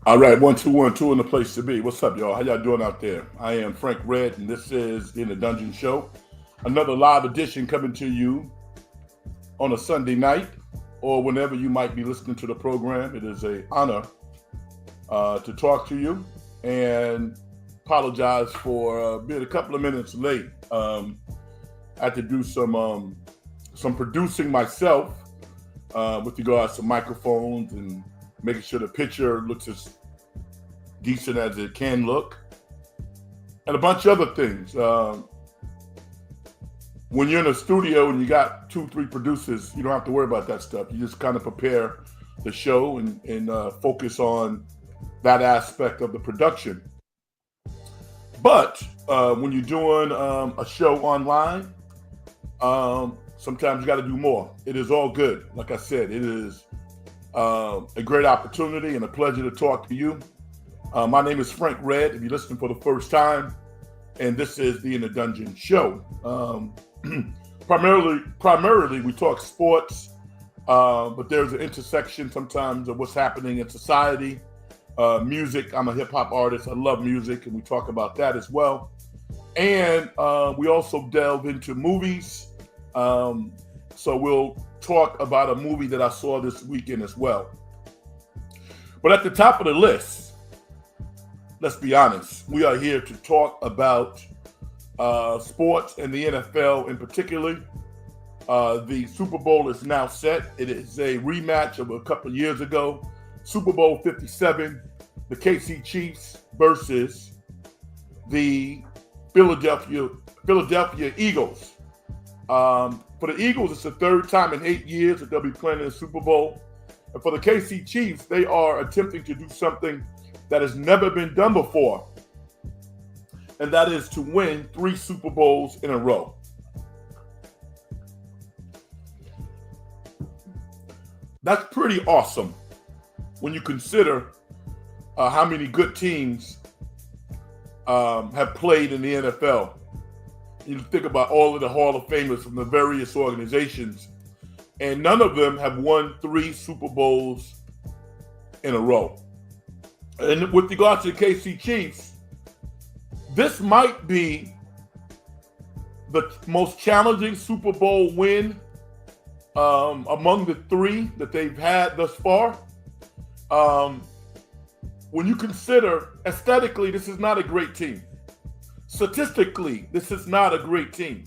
All right, 1 2 1 2 in the place to be. What's up, y'all? How y'all doing out there? I am Frank Red, and this is In the Dungeon Show. Another live edition coming to you on a Sunday night or whenever you might be listening to the program. It is an honor to talk to you, and apologize for being a couple of minutes late. I had to do some producing myself with regards to microphones and making sure the picture looks as decent as it can look, and a bunch of other things. When you're in a studio and you got 2, 3 producers, you don't have to worry about that stuff. You just kind of prepare the show and focus on that aspect of the production. But when you're doing a show online, sometimes you got to do more. It is all good. Like I said, it is a great opportunity and a pleasure to talk to you. My name is Frank Red, if you're listening for the first time, and this is the In the Dungeon Show. Primarily, we talk sports, but there's an intersection sometimes of what's happening in society. Music, I'm a hip hop artist. I love music, and we talk about that as well. And we also delve into movies. So we'll talk about a movie that I saw this weekend as well. But at the top of the list, let's be honest, we are here to talk about sports and the NFL in particular. The Super Bowl is now set. It is a rematch of a couple of years ago. Super Bowl 57, the KC Chiefs versus the Philadelphia Eagles. For the Eagles, it's the third time in 8 years that they'll be playing in the Super Bowl. And for the KC Chiefs, they are attempting to do something that has never been done before, and that is to win 3 Super Bowls in a row. That's pretty awesome when you consider how many good teams have played in the NFL. You think about all of the Hall of Famers from the various organizations, and none of them have won 3 Super Bowls in a row. And with regard to the KC Chiefs, this might be the most challenging Super Bowl win among the 3 that they've had thus far. When you consider aesthetically, this is not a great team. Statistically, this is not a great team.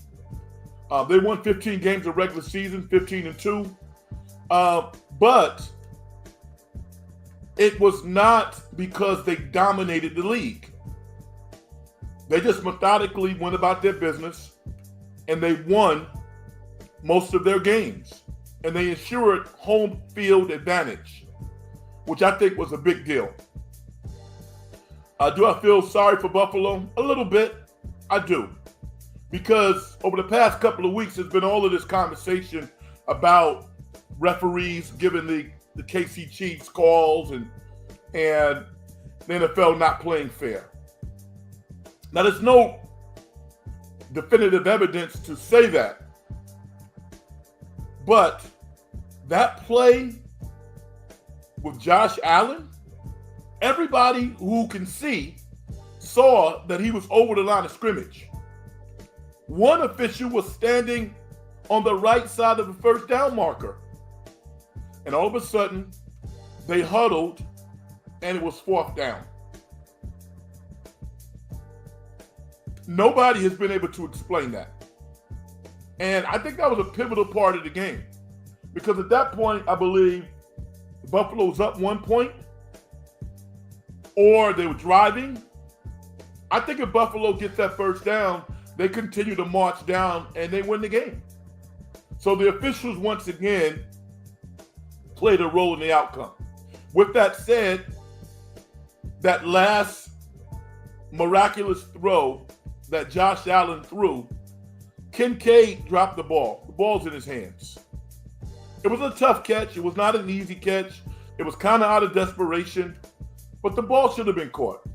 They won 15 games of regular season, 15-2. But it was not because they dominated the league. They just methodically went about their business, and they won most of their games. And they ensured home field advantage, which I think was a big deal. Do I feel sorry for Buffalo? A little bit. I do. Because over the past couple of weeks, there's been all of this conversation about referees giving the KC Chiefs calls and the NFL not playing fair. Now, there's no definitive evidence to say that. But that play with Josh Allen, everybody who can see saw that he was over the line of scrimmage. One official was standing on the right side of the first down marker. And all of a sudden, they huddled, and it was 4th down. Nobody has been able to explain that. And I think that was a pivotal part of the game. Because at that point, I believe Buffalo was up 1 point, or they were driving. I think if Buffalo gets that first down, they continue to march down and they win the game. So the officials once again played a role in the outcome. With that said, that last miraculous throw that Josh Allen threw, Kincaid dropped the ball. The ball's in his hands. It was a tough catch. It was not an easy catch. It was kind of out of desperation, but the ball should have been caught.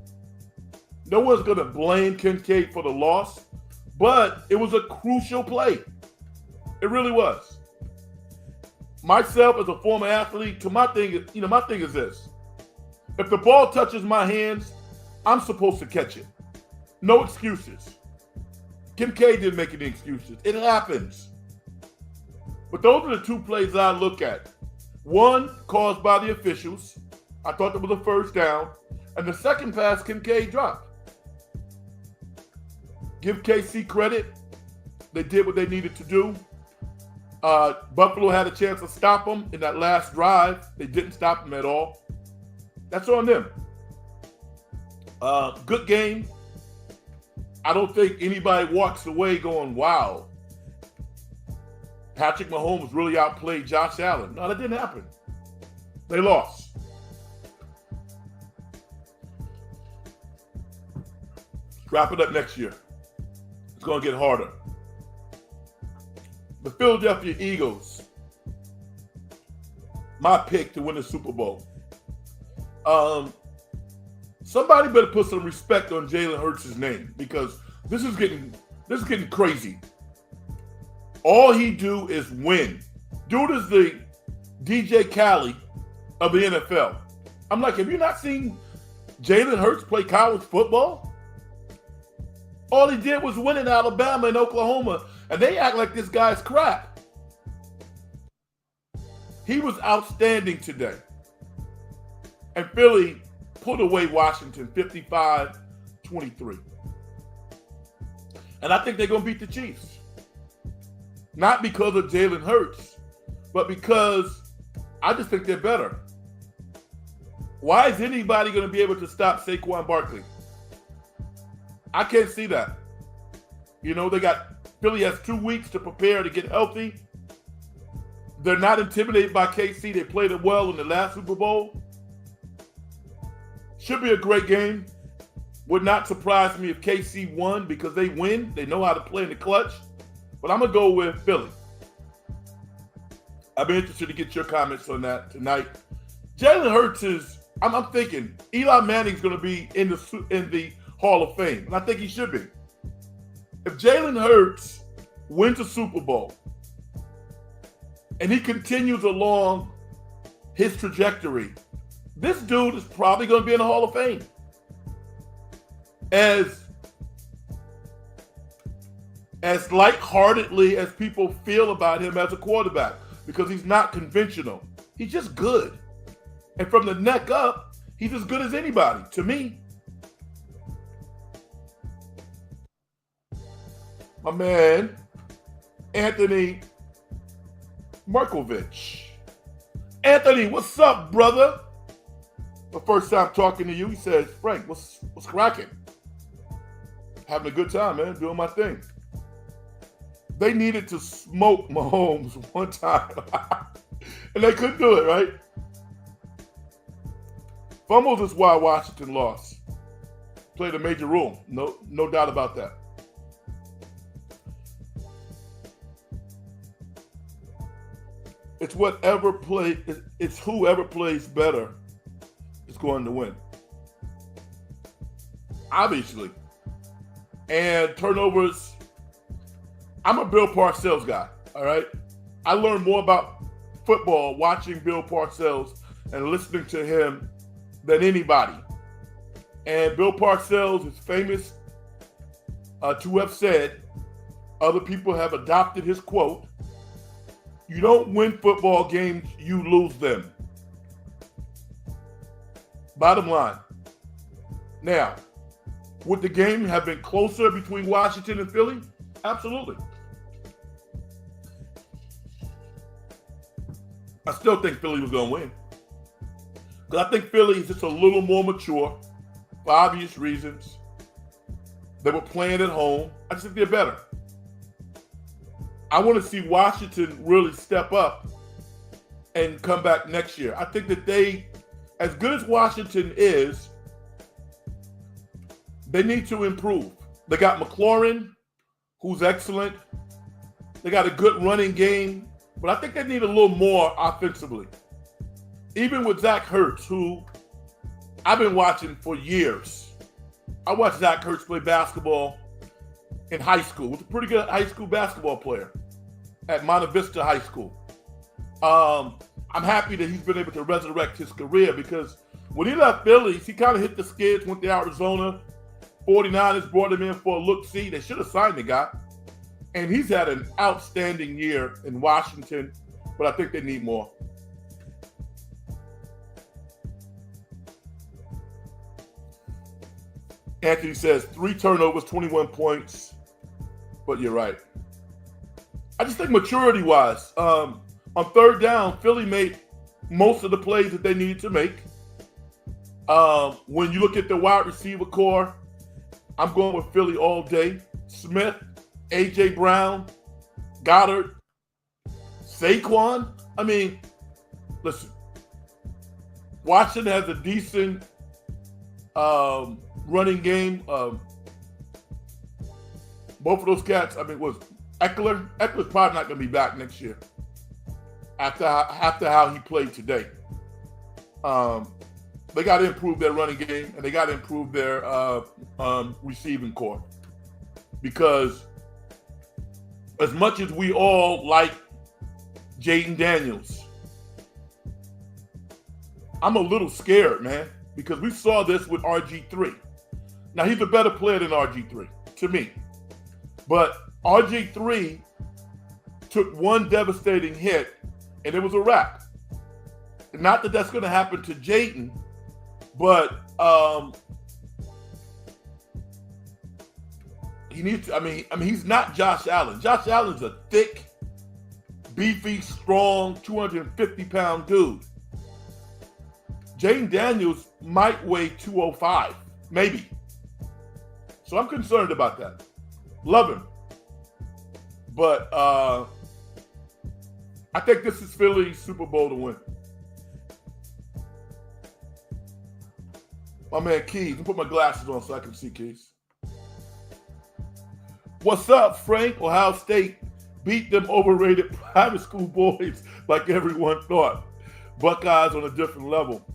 No one's going to blame Kincaid for the loss, but it was a crucial play. It really was. Myself as a former athlete, my thing is this. If the ball touches my hands, I'm supposed to catch it. No excuses. Kim K didn't make any excuses. It happens. But those are the two plays I look at. One caused by the officials. I thought that was a first down. And the second pass Kim K dropped. Give KC credit. They did what they needed to do. Buffalo had a chance to stop them in that last drive. They didn't stop them at all. That's on them. Good game. I don't think anybody walks away going, wow, Patrick Mahomes really outplayed Josh Allen. No, that didn't happen. They lost. Wrap it up next year. It's going to get harder. The Philadelphia Eagles, my pick to win the Super Bowl. Somebody better put some respect on Jalen Hurts' name because this is getting crazy. All he do is win. Dude is the DJ Khaled of the NFL. I'm like, have you not seen Jalen Hurts play college football? All he did was win in Alabama and Oklahoma, and they act like this guy's crap. He was outstanding today. And Philly put away Washington 55-23. And I think they're going to beat the Chiefs. Not because of Jalen Hurts, but because I just think they're better. Why is anybody going to be able to stop Saquon Barkley? I can't see that. You know, Philly has 2 weeks to prepare to get healthy. They're not intimidated by KC. They played it well in the last Super Bowl. Should be a great game. Would not surprise me if KC won because they win. They know how to play in the clutch. But I'm going to go with Philly. I'd be interested to get your comments on that tonight. Jalen Hurts is, I'm thinking, Eli Manning's going to be in the Hall of Fame. And I think he should be. If Jalen Hurts wins a Super Bowl and he continues along his trajectory, this dude is probably going to be in the Hall of Fame. As lightheartedly as people feel about him as a quarterback, because he's not conventional. He's just good. And from the neck up, he's as good as anybody, to me. My man, Anthony Markovich. Anthony, what's up, brother? The first time talking to you, he says, Frank, what's cracking? Having a good time, man, doing my thing. They needed to smoke Mahomes one time. And they couldn't do it, right? Fumbles is why Washington lost. Played a major role. No doubt about that. It's whoever plays better is going to win. Obviously. And turnovers, I'm a Bill Parcells guy, all right? I learned more about football watching Bill Parcells and listening to him than anybody. And Bill Parcells is famous to have said, other people have adopted his quote, you don't win football games, you lose them. Bottom line. Now, would the game have been closer between Washington and Philly? Absolutely. I still think Philly was going to win. Because I think Philly is just a little more mature for obvious reasons. They were playing at home. I just think they're better. I want to see Washington really step up and come back next year. I think that they, as good as Washington is, they need to improve. They got McLaurin, who's excellent. They got a good running game, but I think they need a little more offensively. Even with Zach Ertz, who I've been watching for years. I watched Zach Ertz play basketball in high school. He was a pretty good high school basketball player at Monte Vista High School. I'm happy that he's been able to resurrect his career because When he left Phillies, he kind of hit the skids, went to Arizona. 49ers brought him in for a look-see. They should have signed the guy. And he's had an outstanding year in Washington, but I think they need more. Anthony says 3 turnovers, 21 points. But you're right. I just think maturity-wise, on third down, Philly made most of the plays that they needed to make. When you look at the wide receiver core, I'm going with Philly all day. Smith, A.J. Brown, Goddard, Saquon. I mean, listen, Washington has a decent running game. Both of those cats, I mean, was Eckler? Eckler's probably not going to be back next year after how he played today. They got to improve their running game, and they got to improve their receiving core. Because as much as we all like Jaden Daniels, I'm a little scared, man, because we saw this with RG3. Now, he's a better player than RG3, to me. But RG3 took one devastating hit, and it was a wrap. Not that that's going to happen to Jaden, but he needs to, I mean, he's not Josh Allen. Josh Allen's a thick, beefy, strong, 250-pound dude. Jaden Daniels might weigh 205, maybe. So I'm concerned about that. Love him. But I think this is Philly's Super Bowl to win. My man Keys, I'll put my glasses on so I can see Keys. What's up, Frank? Ohio State beat them overrated private school boys like everyone thought. Buckeyes on a different level.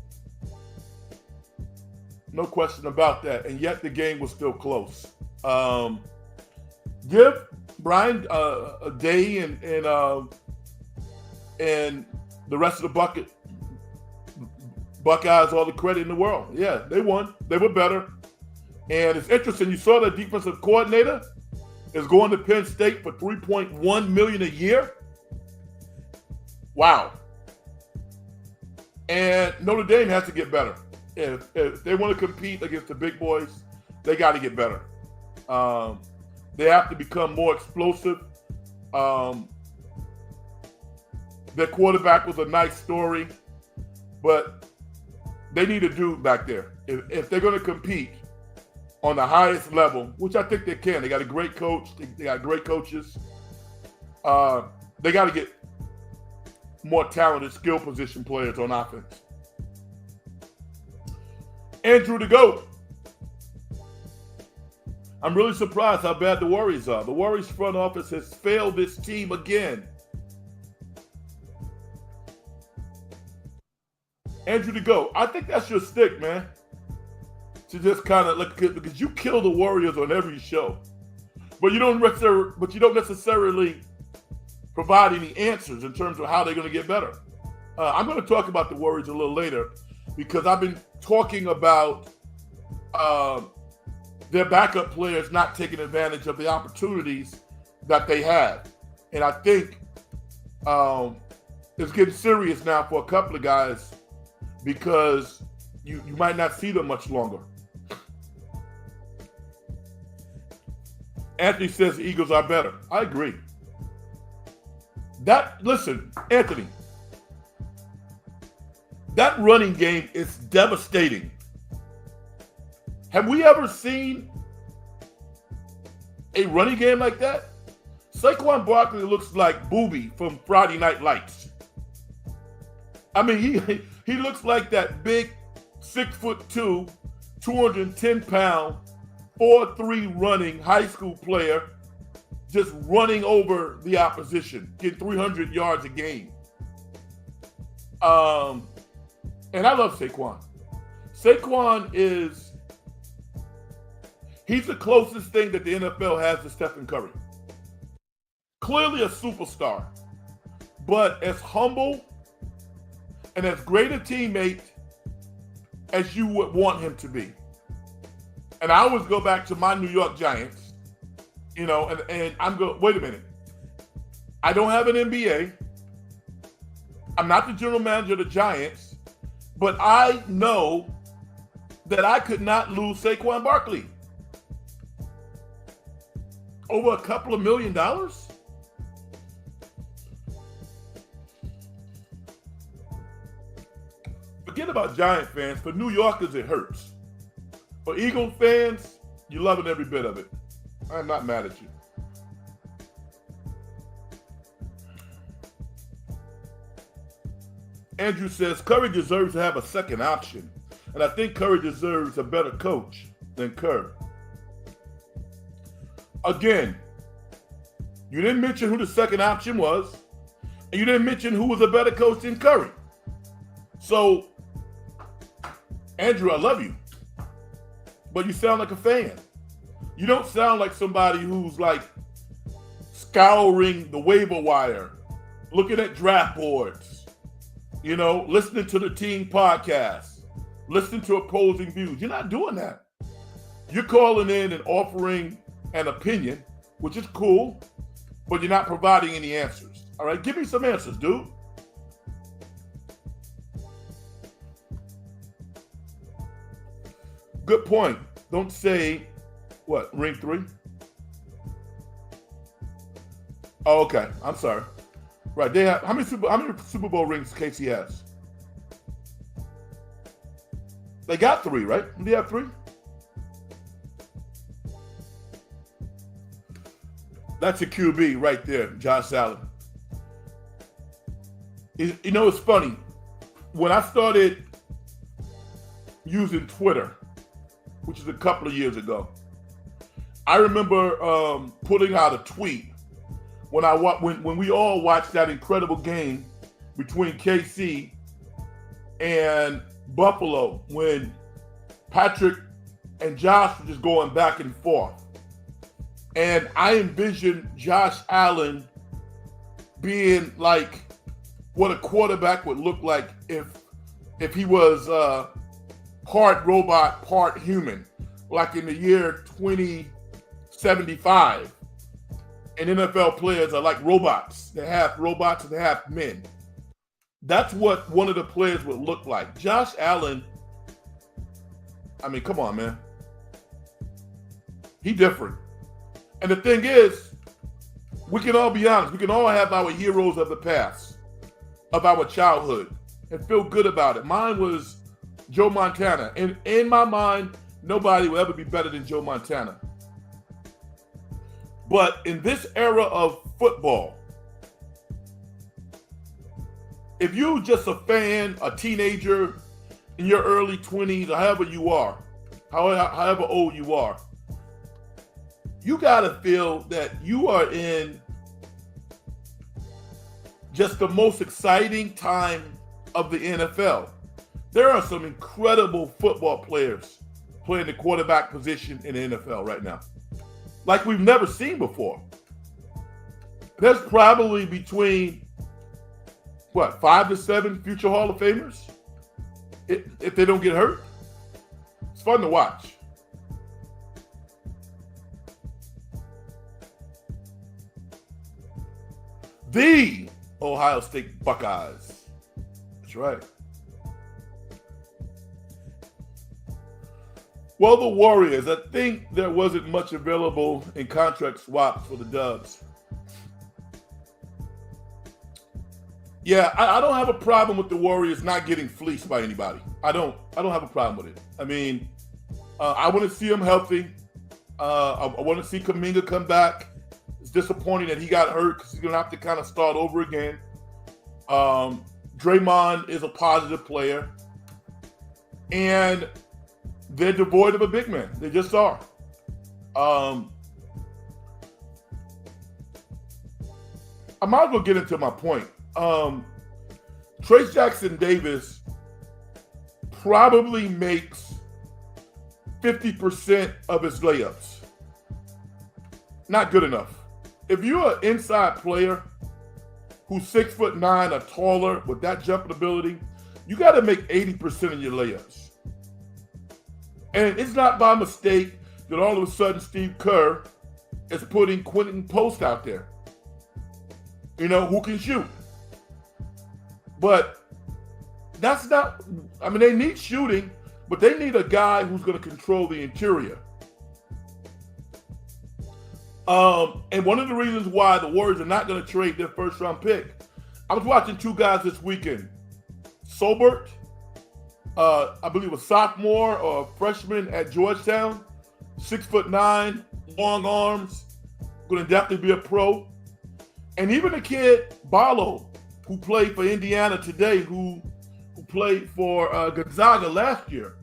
No question about that. And yet the game was still close. Give Brian a day and the rest of the Buckeyes all the credit in the world. Yeah, they won. They were better. And it's interesting. You saw the defensive coordinator is going to Penn State for $3.1 million a year. Wow. And Notre Dame has to get better. If they want to compete against the big boys, they got to get better. They have to become more explosive. Their quarterback was a nice story, but they need a dude back there. If they're going to compete on the highest level, which I think they can. They got a great coach. They got great coaches. They got to get more talented skill position players on offense. Andrew the GOAT. I'm really surprised how bad the Warriors are. The Warriors front office has failed this team again. Andrew the GOAT. I think that's your stick, man. To just kind of look, because you kill the Warriors on every show, but you don't necessarily provide any answers in terms of how they're going to get better. I'm going to talk about the Warriors a little later because I've been talking about their backup players not taking advantage of the opportunities that they have, and I think it's getting serious now for a couple of guys because you might not see them much longer. Anthony says the Eagles are better. I agree. Listen, Anthony, that running game is devastating. Have we ever seen a running game like that? Saquon Barkley looks like Booby from Friday Night Lights. I mean, he looks like that big 6'2", 210-pound, 4-3 running high school player just running over the opposition, getting 300 yards a game. And I love Saquon. Saquon he's the closest thing that the NFL has to Stephen Curry. Clearly a superstar, but as humble and as great a teammate as you would want him to be. And I always go back to my New York Giants, and I'm going, wait a minute. I don't have an NBA. I'm not the general manager of the Giants, but I know that I could not lose Saquon Barkley. Over a couple of $1 million? Forget about Giant fans. For New Yorkers, it hurts. For Eagles fans, you're loving every bit of it. I'm not mad at you. Andrew says, Curry deserves to have a second option. And I think Curry deserves a better coach than Kerr. Again, you didn't mention who the second option was. And you didn't mention who was a better coach than Curry. So, Andrew, I love you. But you sound like a fan. You don't sound like somebody who's like scouring the waiver wire, looking at draft boards, listening to the team podcast, listening to opposing views. You're not doing that. You're calling in and offering an opinion, which is cool, but you're not providing any answers. All right, give me some answers, dude. Good point. Don't say, what, ring 3? Oh, okay. I'm sorry. Right. They have how many Super Bowl rings Casey has? They got 3, right? They have 3? That's a QB right there, Josh Allen. It's funny. When I started using Twitter, which is a couple of years ago, I remember putting out a tweet when we all watched that incredible game between KC and Buffalo, when Patrick and Josh were just going back and forth. And I envisioned Josh Allen being like what a quarterback would look like if he was part robot, part human, like in the year 2075. And NFL players are like robots. They're half robots and they're half men. That's what one of the players would look like. Josh Allen, I mean, come on, man. He different. And the thing is, we can all be honest. We can all have our heroes of the past, of our childhood, and feel good about it. Mine was Joe Montana. And in my mind, nobody will ever be better than Joe Montana. But in this era of football, if you're just a fan, a teenager in your early 20s, or however you are, however old you are, you got to feel that you are in just the most exciting time of the NFL. There are some incredible football players playing the quarterback position in the NFL right now, like we've never seen before. There's probably between, 5 to 7 future Hall of Famers if they don't get hurt. It's fun to watch. The Ohio State Buckeyes. That's right. Well, the Warriors, I think there wasn't much available in contract swaps for the Dubs. Yeah, I don't have a problem with the Warriors not getting fleeced by anybody. I don't have a problem with it. I mean, I want to see them healthy. I want to see Kuminga come back. It's disappointing that he got hurt because he's going to have to kind of start over again. Draymond is a positive player. And they're devoid of a big man. They just are. I might as well get into my point. Trace Jackson Davis probably makes 50% of his layups. Not good enough. If you're an inside player who's 6'9" or taller with that jumping ability, you got to make 80% of your layups. And it's not by mistake that all of a sudden Steve Kerr is putting Quentin Post out there, who can shoot. But that's not, they need shooting, but they need a guy who's going to control the interior. And one of the reasons why the Warriors are not going to trade their first round pick, I was watching two guys this weekend. Sobert, I believe a sophomore or a freshman at Georgetown, 6'9", long arms, going to definitely be a pro. And even the kid, Barlow, who played for Indiana today, who played for Gonzaga last year.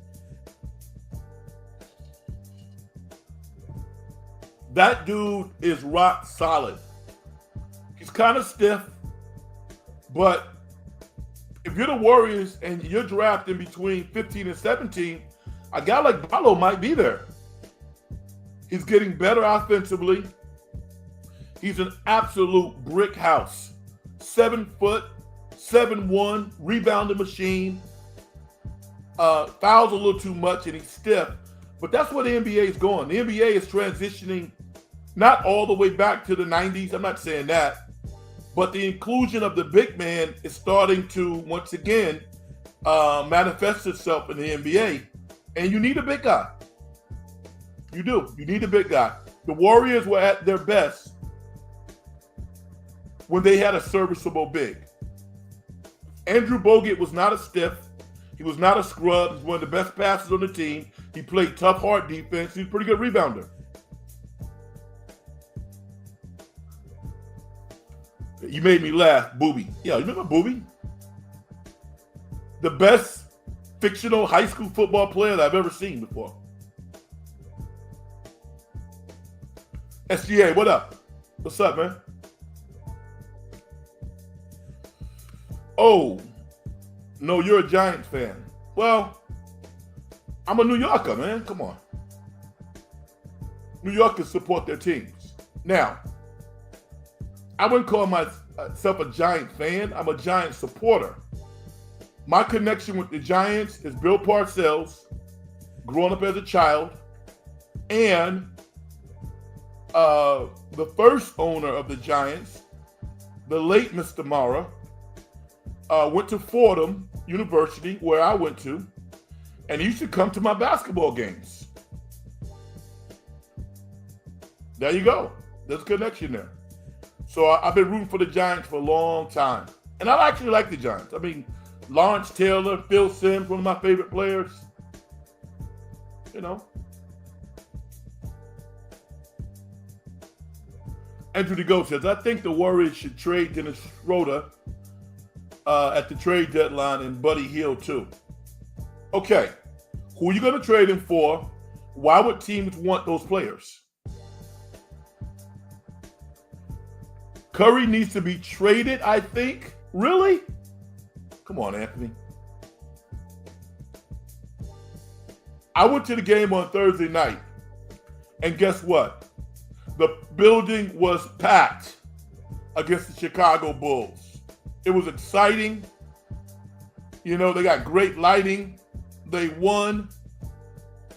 That dude is rock solid. He's kind of stiff, but if you're the Warriors and you're drafting between 15 and 17, a guy like Barlow might be there. He's getting better offensively. He's an absolute brick house. 7 foot, 7'1", rebounding machine. Fouls a little too much and he's stiff. But that's where the NBA is going. The NBA is transitioning not all the way back to the 90s. I'm not saying that. But the inclusion of the big man is starting to, once again, manifest itself in the NBA. And you need a big guy. You do. You need a big guy. The Warriors were at their best when they had a serviceable big. Andrew Bogut was not a stiff. He was not a scrub. He's one of the best passers on the team. He played tough, hard defense. He's a pretty good rebounder. You made me laugh, Booby. Yeah, you remember Booby? The best fictional high school football player that I've ever seen before. SGA, what up? What's up, man? Oh, no, you're a Giants fan. Well, I'm a New Yorker, man. Come on. New Yorkers support their teams. Now, I wouldn't call myself a Giant fan. I'm a Giant supporter. My connection with the Giants is Bill Parcells, growing up as a child, and the first owner of the Giants, the late Mr. Mara, went to Fordham University, where I went to, and he used to come to my basketball games. There you go. There's a connection there. So I've been rooting for the Giants for a long time. And I actually like the Giants. I mean, Lawrence Taylor, Phil Simms, one of my favorite players. Andrew DeGo says, I think the Warriors should trade Dennis Schroeder at the trade deadline and Buddy Hield too. Okay, who are you going to trade him for? Why would teams want those players? Curry needs to be traded, I think. Really? Come on, Anthony. I went to the game on Thursday night, and guess what? The building was packed against the Chicago Bulls. It was exciting. They got great lighting. They won.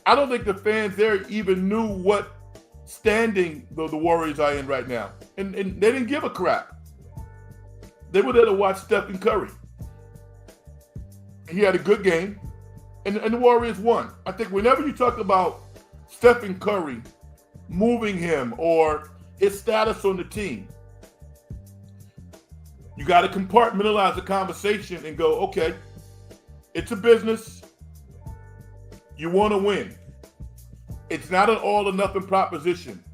I don't think the fans there even knew what standing the Warriors are in right now. And they didn't give a crap. They were there to watch Stephen Curry. He had a good game, and the Warriors won. I think whenever you talk about Stephen Curry, moving him or his status on the team, you got to compartmentalize the conversation and go, okay, it's a business. You want to win. It's not an all or nothing proposition.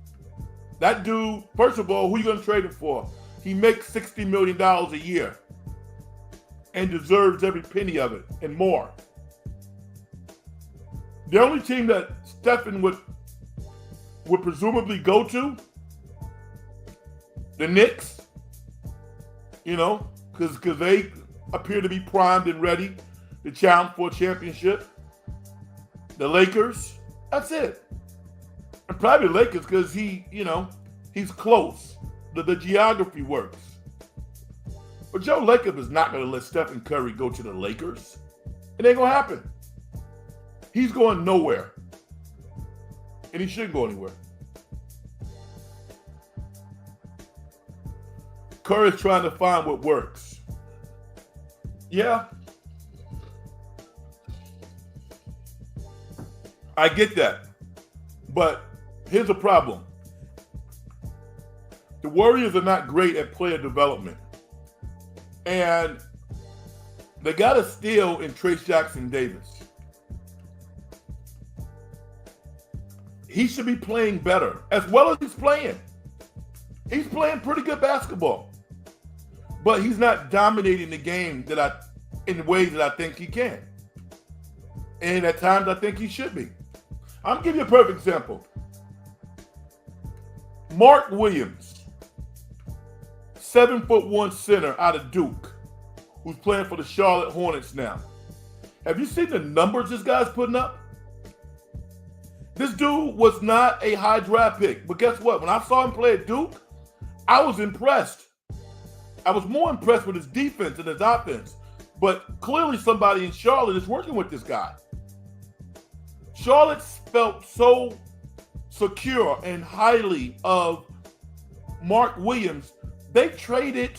That dude, first of all, who are you going to trade him for? He makes $60 million a year and deserves every penny of it and more. The only team that Stephen would presumably go to, the Knicks, because they appear to be primed and ready to challenge for a championship. The Lakers, that's it. And probably the Lakers because he's close. The geography works. But Joe Lacob is not going to let Stephen Curry go to the Lakers. It ain't going to happen. He's going nowhere. and he shouldn't go anywhere. Curry's trying to find what works. Yeah, I get that. But here's a problem. The Warriors are not great at player development. And they got a steal in Trace Jackson Davis. He should be playing better, as well as he's playing. He's playing pretty good basketball. But he's not dominating the game in the ways that I think he can. And at times I think he should be. I'm gonna give you a perfect example. Mark Williams, 7'1" center out of Duke, who's playing for the Charlotte Hornets now. Have you seen the numbers this guy's putting up? This dude was not a high draft pick, but guess what? When I saw him play at Duke, I was impressed. I was more impressed with his defense and his offense. But clearly somebody in Charlotte is working with this guy. Charlotte felt so secure and highly of Mark Williams, they traded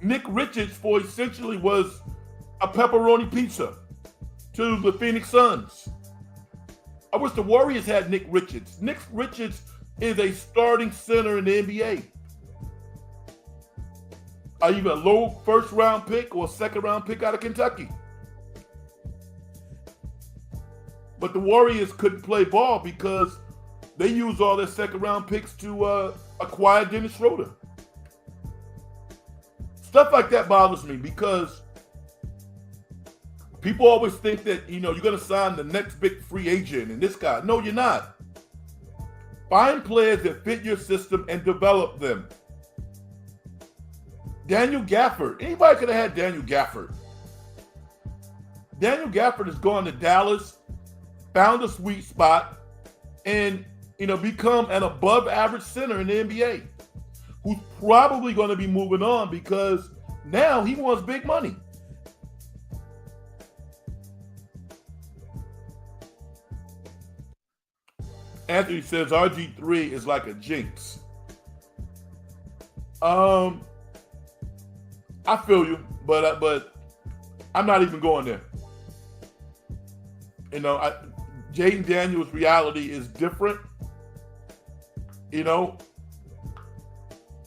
Nick Richards for essentially was a pepperoni pizza to the Phoenix Suns. I wish the Warriors had Nick Richards. Nick Richards is a starting center in the NBA. Either a low first round pick or a second round pick out of Kentucky. But the Warriors couldn't play ball because they used all their second round picks to acquire Dennis Schroeder. Stuff like that bothers me because people always think that, you're going to sign the next big free agent and this guy. No, you're not. Find players that fit your system and develop them. Daniel Gafford. Anybody could have had Daniel Gafford. Daniel Gafford has gone to Dallas, found a sweet spot, and become an above average center in the NBA, who's probably going to be moving on because now he wants big money. Anthony says RG3 is like a jinx. I feel you, but I'm not even going there. Jaden Daniels' reality is different.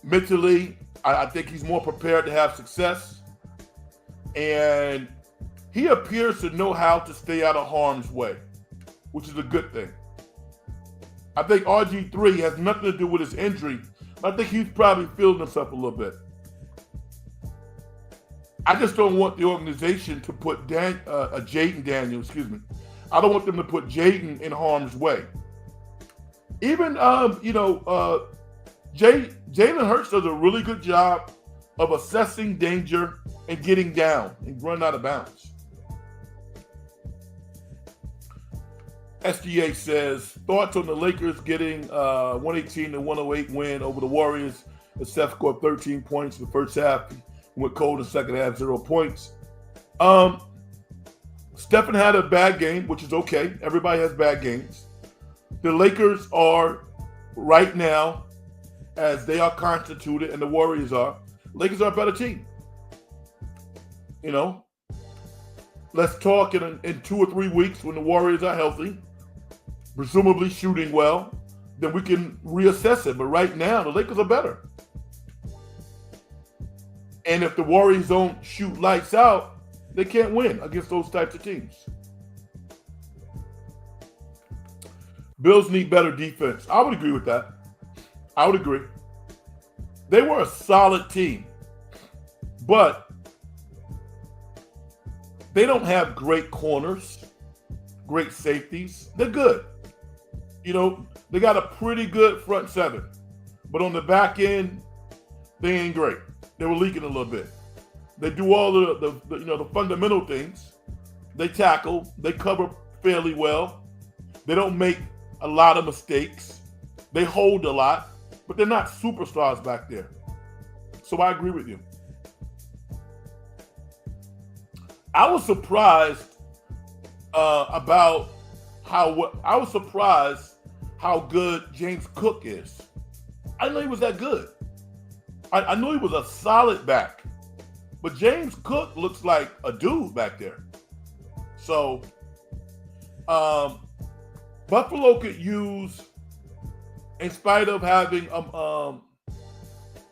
Mentally, I think he's more prepared to have success. And he appears to know how to stay out of harm's way, which is a good thing. I think RG3 has nothing to do with his injury. I think he's probably feeling himself a little bit. I just don't want the organization to put Jaden Daniels, I don't want them to put Jaden in harm's way. Even, Jalen Hurts does a really good job of assessing danger and getting down and running out of bounds. SGA says, thoughts on the Lakers getting 118-108 win over the Warriors. Steph scored 13 points in the first half. Went cold in the second half, 0 points. Stephen had a bad game, which is okay. Everybody has bad games. The Lakers are right now, as they are constituted, and the Warriors are. Lakers are a better team. Let's talk in 2 or 3 weeks when the Warriors are healthy, presumably shooting well, then we can reassess it. But right now, the Lakers are better. And if the Warriors don't shoot lights out, they can't win against those types of teams. Bills need better defense. I would agree with that. I would agree. They were a solid team, but they don't have great corners, great safeties. They're good. They got a pretty good front seven, but on the back end, they ain't great. They were leaking a little bit. They do all the fundamental things. They tackle. They cover fairly well. They don't make a lot of mistakes. They hold a lot, but they're not superstars back there. So I agree with you. I was surprised how good James Cook is. I didn't know he was that good. I knew he was a solid back. But James Cook looks like a dude back there. So Buffalo could use, in spite of having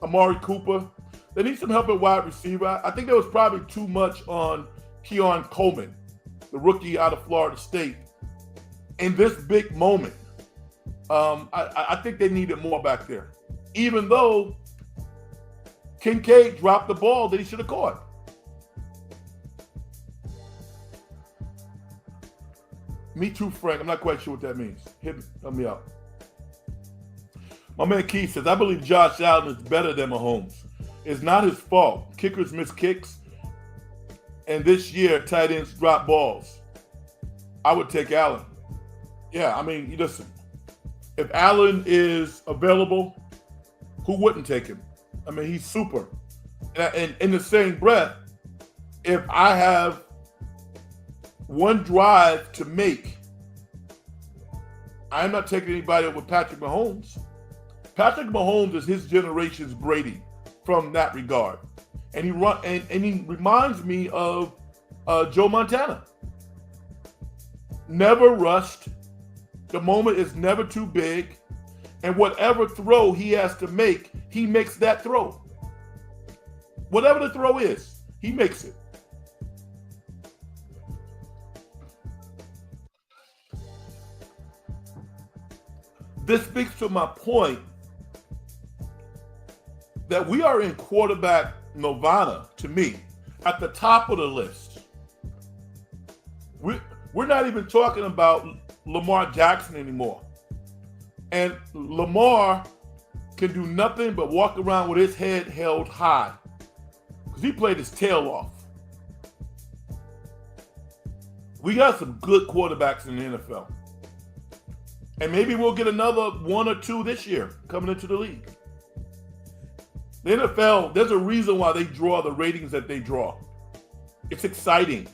Amari Cooper, they need some help at wide receiver. I think there was probably too much on Keon Coleman, the rookie out of Florida State, in this big moment. I think they needed more back there. Even though Kincaid dropped the ball that he should have caught. Me too, Frank. I'm not quite sure what that means. Help me out. My man Keith says, I believe Josh Allen is better than Mahomes. It's not his fault. Kickers miss kicks, and this year tight ends drop balls. I would take Allen. Yeah, I mean, listen, if Allen is available, who wouldn't take him? I mean, he's super. And in the same breath, if I have one drive to make, I'm not taking anybody over Patrick Mahomes. Patrick Mahomes is his generation's Brady from that regard. And he reminds me of Joe Montana. Never rushed. The moment is never too big. And whatever throw he has to make, he makes that throw. Whatever the throw is, he makes it. This speaks to my point that we are in quarterback nirvana, to me, at the top of the list. We're not even talking about Lamar Jackson anymore. And Lamar can do nothing but walk around with his head held high because he played his tail off. We got some good quarterbacks in the NFL. And maybe we'll get another one or two this year coming into the league. The NFL, there's a reason why they draw the ratings that they draw. It's exciting.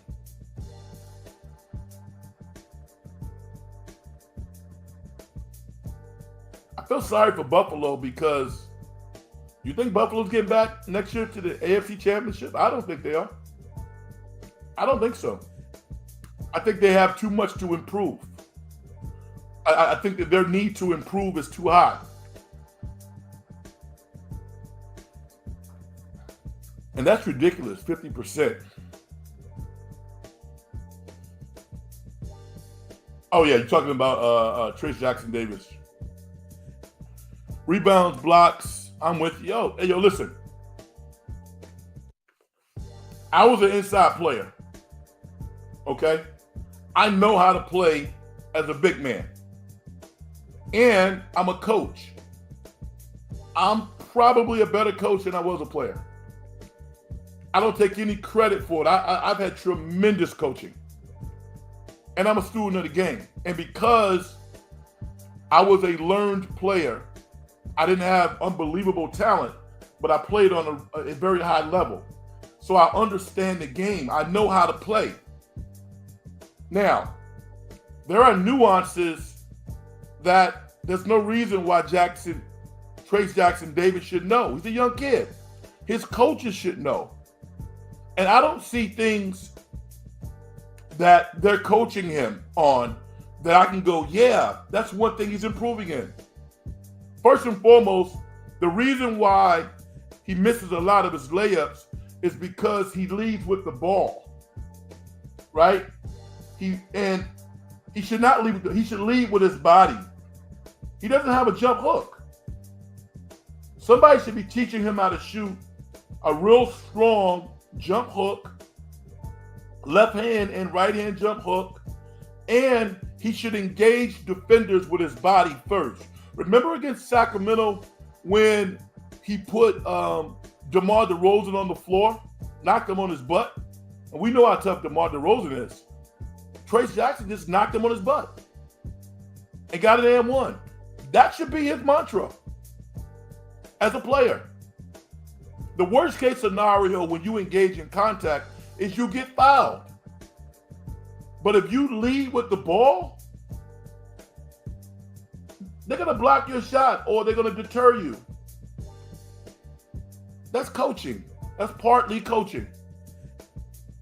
I feel sorry for Buffalo because you think Buffalo's getting back next year to the AFC Championship? I don't think they are. I don't think so. I think they have too much to improve. I think that their need to improve is too high. And that's ridiculous, 50%. Oh, yeah, you're talking about Trace Jackson Davis. Rebounds, blocks, I'm with you. Yo, listen. I was an inside player, okay? I know how to play as a big man. And I'm a coach. I'm probably a better coach than I was a player. I don't take any credit for it. I've had tremendous coaching. And I'm a student of the game. And because I was a learned player, I didn't have unbelievable talent, but I played on a very high level. So I understand the game. I know how to play. Now, there are nuances that there's no reason why Trace Jackson Davis should know. He's a young kid. His coaches should know. And I don't see things that they're coaching him on that I can go, yeah, that's one thing he's improving in. First and foremost, the reason why he misses a lot of his layups is because he leads with the ball, right? He should not lead he should lead with his body. He doesn't have a jump hook. Somebody should be teaching him how to shoot a real strong jump hook, left hand and right hand jump hook, and he should engage defenders with his body first. Remember against Sacramento when he put DeMar DeRozan on the floor, knocked him on his butt? And we know how tough DeMar DeRozan is. Trace Jackson just knocked him on his butt and got an and-one. That should be his mantra as a player. The worst case scenario when you engage in contact is you get fouled. But if you lead with the ball, They're going to block your shot or they're going to deter you. That's coaching. That's partly coaching.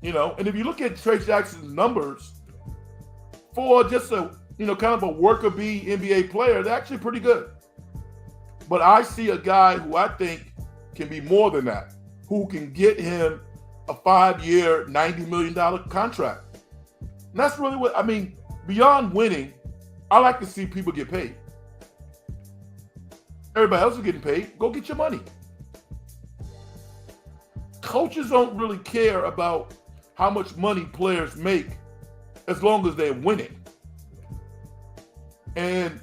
And if you look at Trey Jackson's numbers for just a, kind of a worker bee NBA player, they're actually pretty good. But I see a guy who I think can be more than that, who can get him a 5-year, $90 million contract. And that's really beyond winning, I like to see people get paid. Everybody else is getting paid. Go get your money. Coaches don't really care about how much money players make as long as they're winning. And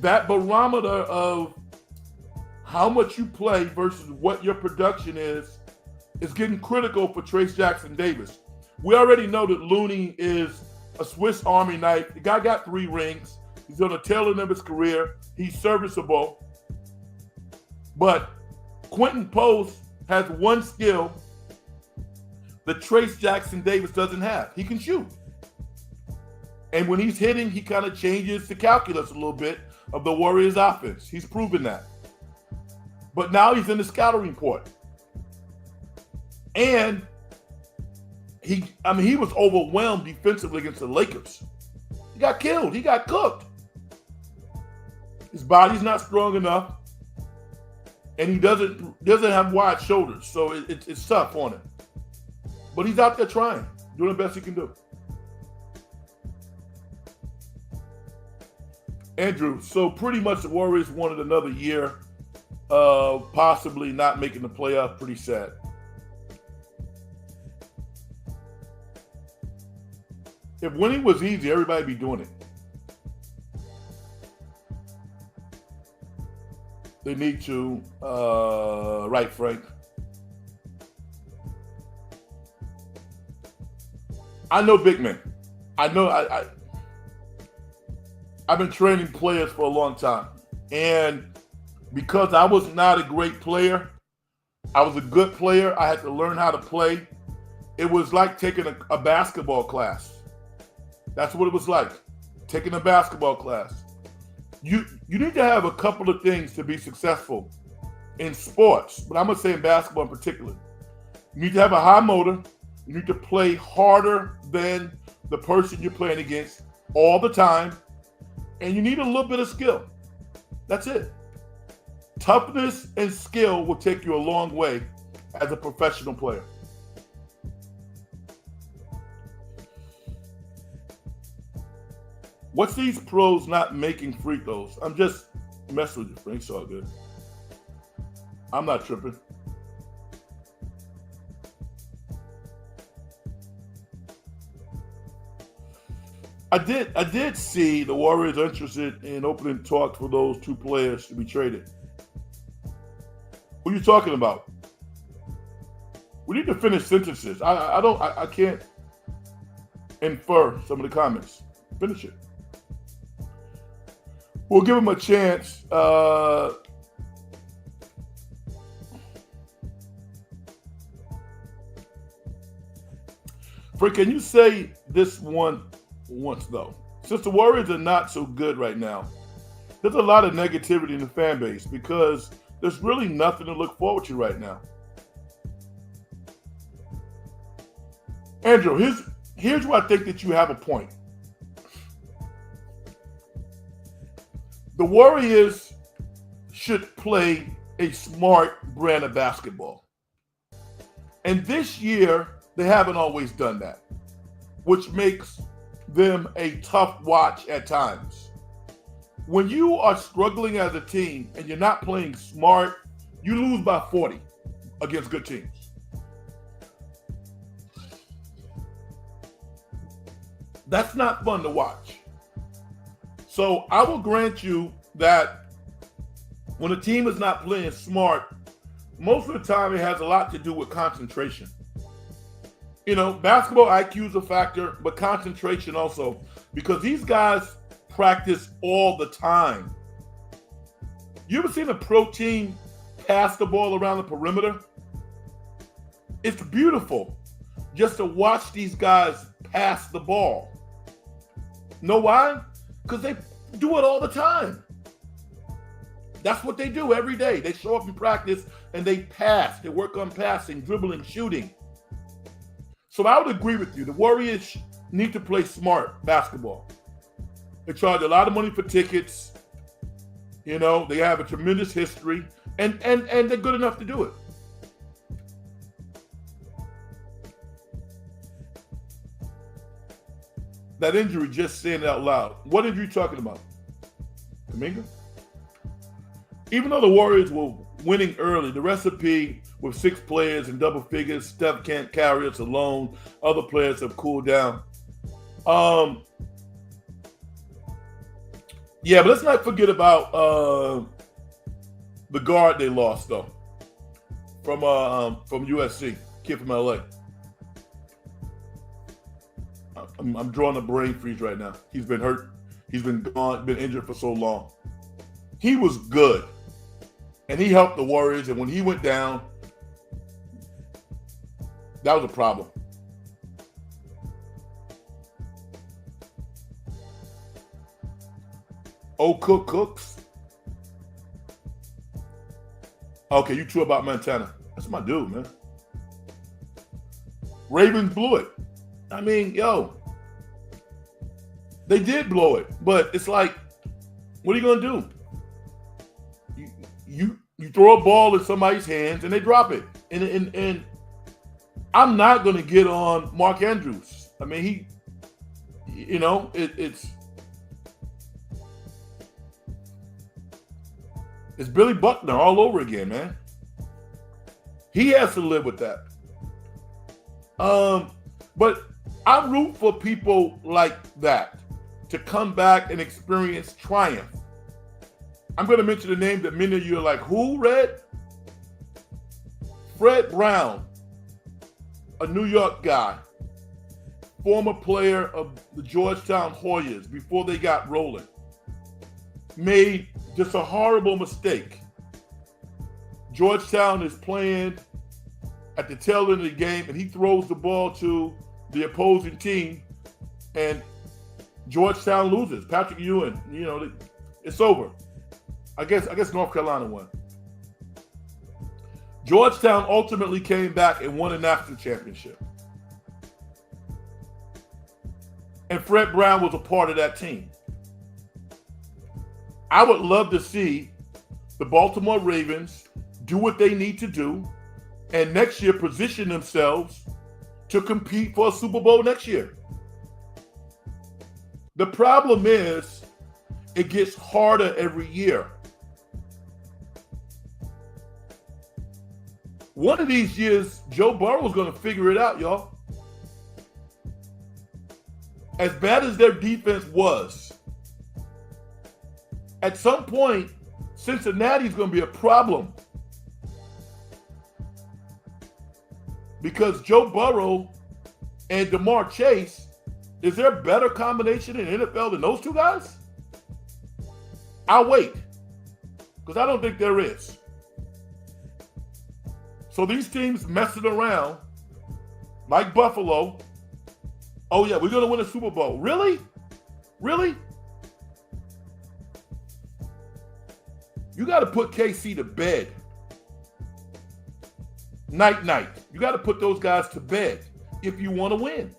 that barometer of how much you play versus what your production is getting critical for Trayce Jackson-Davis. We already know that Looney is a Swiss Army knife. The guy got 3 rings. He's on the tail end of his career. He's serviceable. But Quentin Post has one skill that Trayce Jackson-Davis doesn't have. He can shoot. And when he's hitting, he kind of changes the calculus a little bit of the Warriors offense. He's proven that. But now he's in the scouting report. And he was overwhelmed defensively against the Lakers. He got killed. He got cooked. His body's not strong enough. And he doesn't have wide shoulders. So it's tough on him. But he's out there trying, doing the best he can do. Andrew, so pretty much the Warriors wanted another year of possibly not making the playoff. Pretty sad. If winning was easy, everybody'd be doing it. They need to, right, Frank? I know big men. I know I've been training players for a long time. And because I was not a great player, I was a good player. I had to learn how to play. It was like taking a basketball class. That's what it was like, taking a basketball class. You need to have a couple of things to be successful in sports, but I'm going to say in basketball in particular. You need to have a high motor. You need to play harder than the person you're playing against all the time. And you need a little bit of skill. That's it. Toughness and skill will take you a long way as a professional player. What's these pros not making free throws? I'm just messing with you, Frank. It's all good. I'm not tripping. I did see the Warriors are interested in opening talks for those 2 players to be traded. Who are you talking about? We need to finish sentences. I can't infer some of the comments. Finish it. We'll give them a chance. Frank, can you say this one once, though? Since the Warriors are not so good right now, there's a lot of negativity in the fan base because there's really nothing to look forward to right now. Andrew, here's where I think that you have a point. The Warriors should play a smart brand of basketball. And this year, they haven't always done that, which makes them a tough watch at times. When you are struggling as a team and you're not playing smart, you lose by 40 against good teams. That's not fun to watch. So I will grant you that when a team is not playing smart, most of the time it has a lot to do with concentration. Basketball IQ is a factor, but concentration also, because these guys practice all the time. You ever seen a pro team pass the ball around the perimeter? It's beautiful just to watch these guys pass the ball. Know why? Because do it all the time. That's what they do every day. They show up in practice and they pass. They work on passing, dribbling, shooting. So I would agree with you. The Warriors need to play smart basketball. They charge a lot of money for tickets. You know, they have a tremendous history, and they're good enough to do it. That injury, just saying it out loud. What injury are you talking about? Kuminga? Even though the Warriors were winning early, the recipe with 6 players in double figures, Steph can't carry us alone. Other players have cooled down. Yeah, but let's not forget about the guard they lost though, from USC, kid from LA. I'm drawing a brain freeze right now. He's been hurt. He's been gone, been injured for so long. He was good, and he helped the Warriors. And when he went down, that was a problem. Oh, Cooks. Okay, you true about Montana. That's my dude, man. Ravens blew it. I mean, yo, they did blow it, but it's like, what are you gonna do? You throw a ball in somebody's hands and they drop it, and I'm not gonna get on Mark Andrews. I mean, it's Billy Buckner all over again, man. He has to live with that. But I root for people like that to come back and experience triumph. I'm going to mention a name that many of you are like, who, Red? Fred Brown, a New York guy, former player of the Georgetown Hoyas before they got rolling, made just a horrible mistake. Georgetown is playing at the tail end of the game, and he throws the ball to the opposing team, and Georgetown loses. Patrick Ewing, it's over. I guess North Carolina won. Georgetown ultimately came back and won a national championship. And Fred Brown was a part of that team. I would love to see the Baltimore Ravens do what they need to do and next year position themselves to compete for a Super Bowl next year. The problem is it gets harder every year. One of these years, Joe Burrow's going to figure it out, y'all. As bad as their defense was, at some point, Cincinnati's going to be a problem. Because Joe Burrow and Jamar Chase, is there a better combination in the NFL than those two guys? I'll wait, because I don't think there is. So these teams messing around, like Buffalo, oh yeah, we're going to win a Super Bowl. Really? Really? You got to put KC to bed. Night. You got to put those guys to bed if you want to win.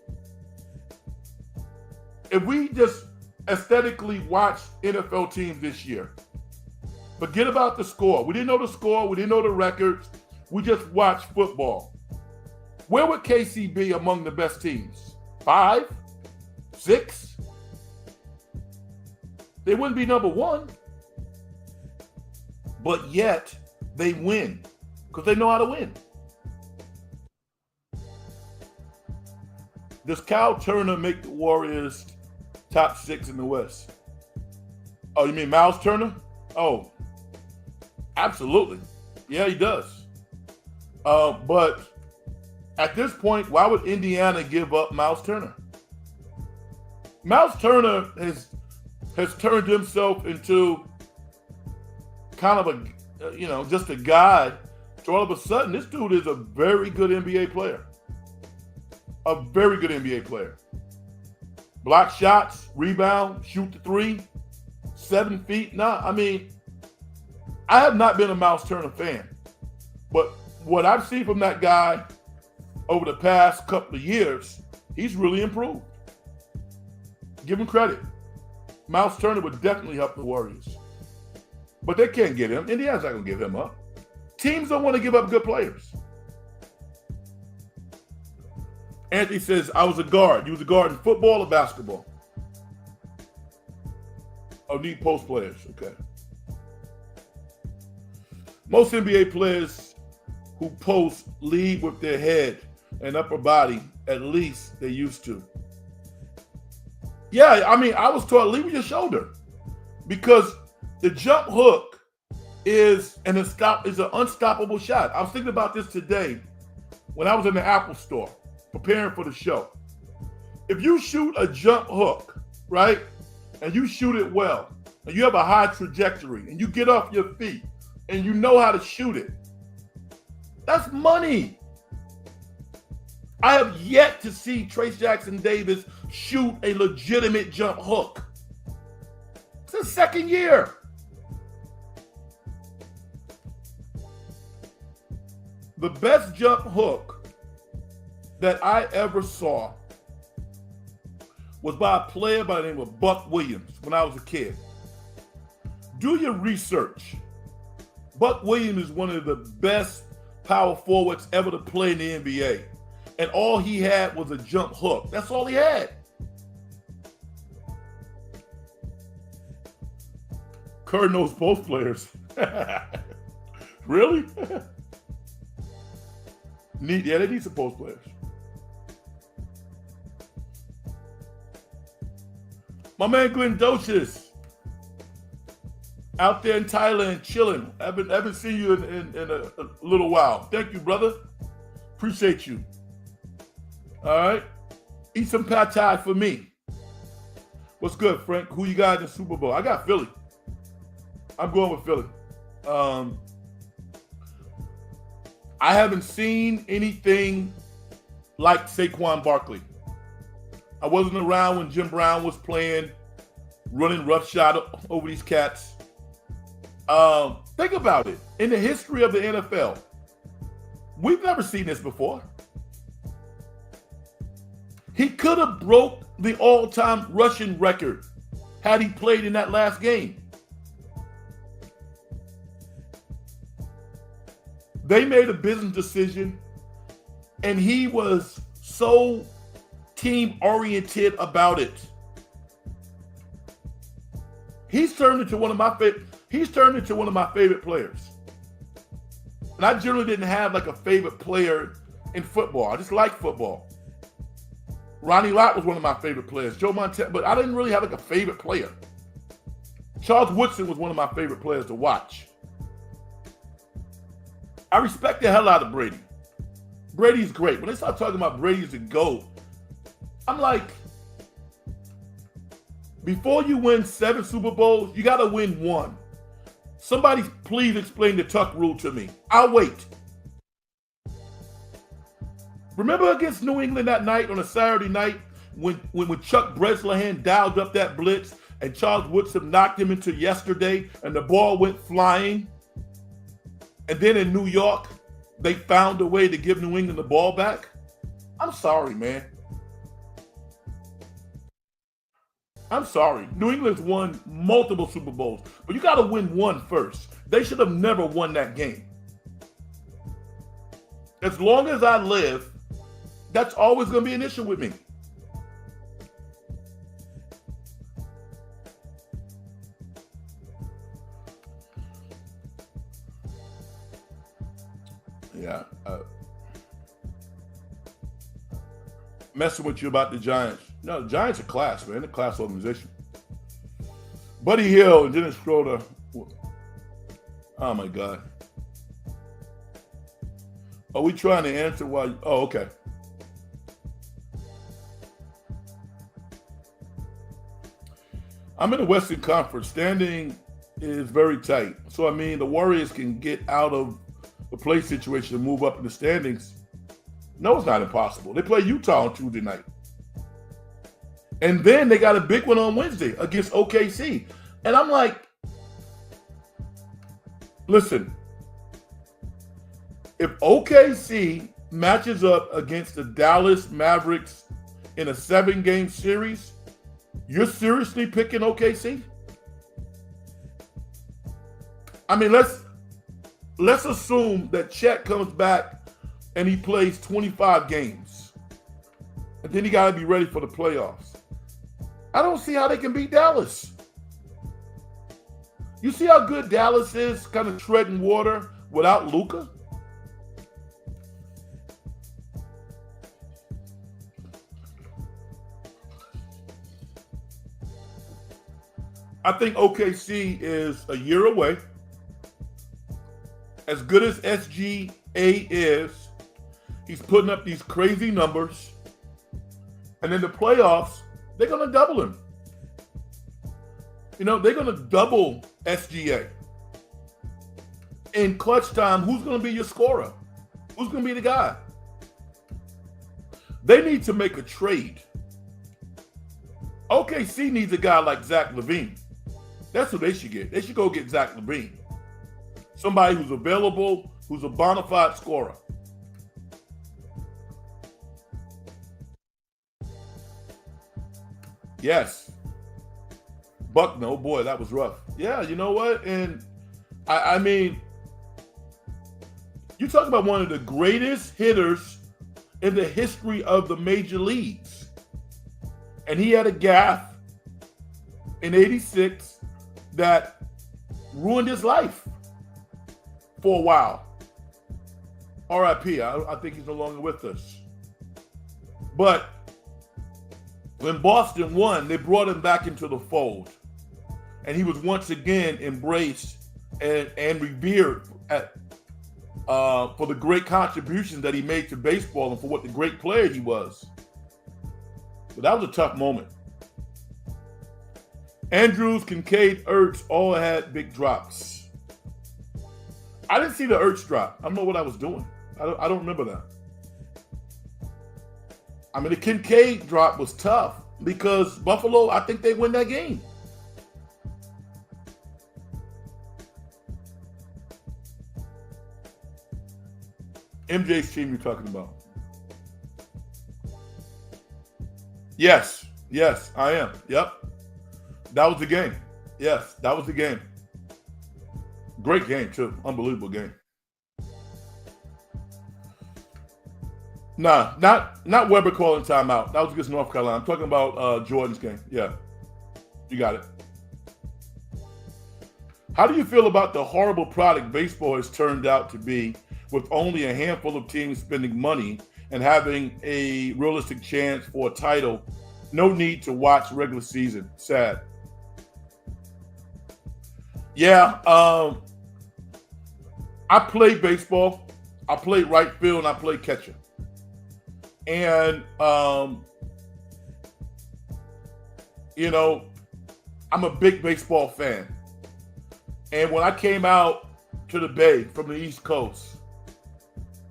If we just aesthetically watch NFL teams this year, forget about the score. We didn't know the score. We didn't know the records. We just watched football. Where would KC be among the best teams? 5? 6? They wouldn't be number 1. But yet, they win because they know how to win. Does Kyle Turner make the Warriors top 6 in the West? Oh, you mean Miles Turner? Oh, absolutely. Yeah, he does. But at this point, why would Indiana give up Miles Turner? Miles Turner has turned himself into kind of a, just a guy. So all of a sudden, this dude is a very good NBA player. A very good NBA player. Block shots, rebound, shoot the 3, 7 feet. Nah, I mean, I have not been a Miles Turner fan, but what I've seen from that guy over the past couple of years, he's really improved. Give him credit. Miles Turner would definitely help the Warriors. But they can't get him. Indiana's not going to give him up. Teams don't want to give up good players. Anthony says, I was a guard. You was a guard in football or basketball? Oh, need post players. Okay. Most NBA players who post lead with their head and upper body, at least they used to. Yeah, I mean, I was taught lead with your shoulder because the jump hook is an unstoppable shot. I was thinking about this today when I was in the Apple store preparing for the show. If you shoot a jump hook, right, and you shoot it well, and you have a high trajectory, and you get off your feet, and you know how to shoot it, that's money. I have yet to see Trace Jackson Davis shoot a legitimate jump hook. It's his second year. The best jump hook that I ever saw was by a player by the name of Buck Williams when I was a kid. Do your research. Buck Williams is one of the best power forwards ever to play in the NBA. And all he had was a jump hook. That's all he had. Kerr knows both players. Really? Yeah, they need some post players. My man Glenn Doches out there in Thailand chilling. I haven't seen you in a little while. Thank you, brother. Appreciate you. All right. Eat some pad thai for me. What's good, Frank? Who you got in the Super Bowl? I got Philly. I'm going with Philly. I haven't seen anything like Saquon Barkley. I wasn't around when Jim Brown was playing, running roughshod over these cats. Think about it. In the history of the NFL, we've never seen this before. He could have broke the all-time rushing record had he played in that last game. They made a business decision, and he was so team-oriented about it. He's turned into one of my favorite players. And I generally didn't have like a favorite player in football. I just like football. Ronnie Lott was one of my favorite players. Joe Montana, but I didn't really have like a favorite player. Charles Woodson was one of my favorite players to watch. I respect the hell out of Brady. Brady's great. When they start talking about Brady as a GOAT, I'm like, before you win 7 Super Bowls, you got to win 1. Somebody please explain the Tuck rule to me. I'll wait. Remember against New England that night on a Saturday night when Chuck Bresnahan dialed up that blitz and Charles Woodson knocked him into yesterday and the ball went flying? And then in New York, they found a way to give New England the ball back? I'm sorry, man. I'm sorry. New England's won multiple Super Bowls, but you got to win 1 first. They should have never won that game. As long as I live, that's always going to be an issue with me. Yeah. Messing with you about the Giants. No, the Giants are class, man. They're a class organization. Buddy Hill and Dennis Schroeder. Oh, my God. Are we trying to answer why? Oh, okay. I'm in the Western Conference. Standing is very tight. So, I mean, the Warriors can get out of the play situation and move up in the standings. No, it's not impossible. They play Utah on Tuesday night. And then they got a big one on Wednesday against OKC. And I'm like, listen, if OKC matches up against the Dallas Mavericks in a 7-game series, you're seriously picking OKC? I mean, let's assume that Chet comes back and he plays 25 games. And then he got to be ready for the playoffs. I don't see how they can beat Dallas. You see how good Dallas is kind of treading water without Luka? I think OKC is a year away. As good as SGA is, he's putting up these crazy numbers. And in the playoffs, they're going to double him. You know, they're going to double SGA. In clutch time, who's going to be your scorer? Who's going to be the guy? They need to make a trade. OKC needs a guy like Zach LaVine. That's who they should get. They should go get Zach LaVine. Somebody who's available, who's a bona fide scorer. Yes. Buckner, oh boy, that was rough. Yeah, you know what? And I mean, you talk about one of the greatest hitters in the history of the major leagues. And he had a gaffe in '86 that ruined his life for a while. RIP, I think he's no longer with us. But when Boston won, they brought him back into the fold. And he was once again embraced and revered for the great contributions that he made to baseball and for what the great player he was. But that was a tough moment. Andrews, Kincaid, Ertz all had big drops. I didn't see the Ertz drop. I don't know what I was doing. I don't remember that. I mean, the Kincaid drop was tough because Buffalo, I think they win that game. MJ's team you're talking about. Yes, I am. Yep. That was the game. Yes, that was the game. Great game, too. Unbelievable game. Nah, not Weber calling timeout. That was against North Carolina. I'm talking about Jordan's game. Yeah, you got it. How do you feel about the horrible product baseball has turned out to be with only a handful of teams spending money and having a realistic chance for a title? No need to watch regular season. Sad. Yeah, I played baseball. I played right field and I played catcher. And, you know, I'm a big baseball fan. And when I came out to the Bay from the East Coast,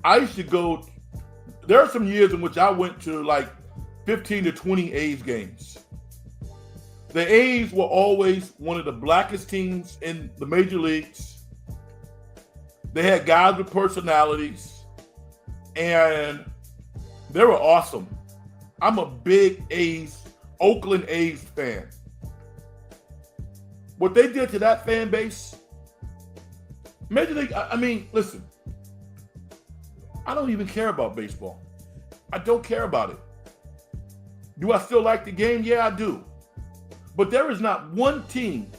I used to go, there are some years in which I went to like 15 to 20 A's games. The A's were always one of the blackest teams in the major leagues. They had guys with personalities, and they were awesome. I'm a big Oakland A's fan. What they did to that fan base, Major League, I mean, listen, I don't even care about baseball. I don't care about it. Do I still like the game? Yeah, I do. But there is not one team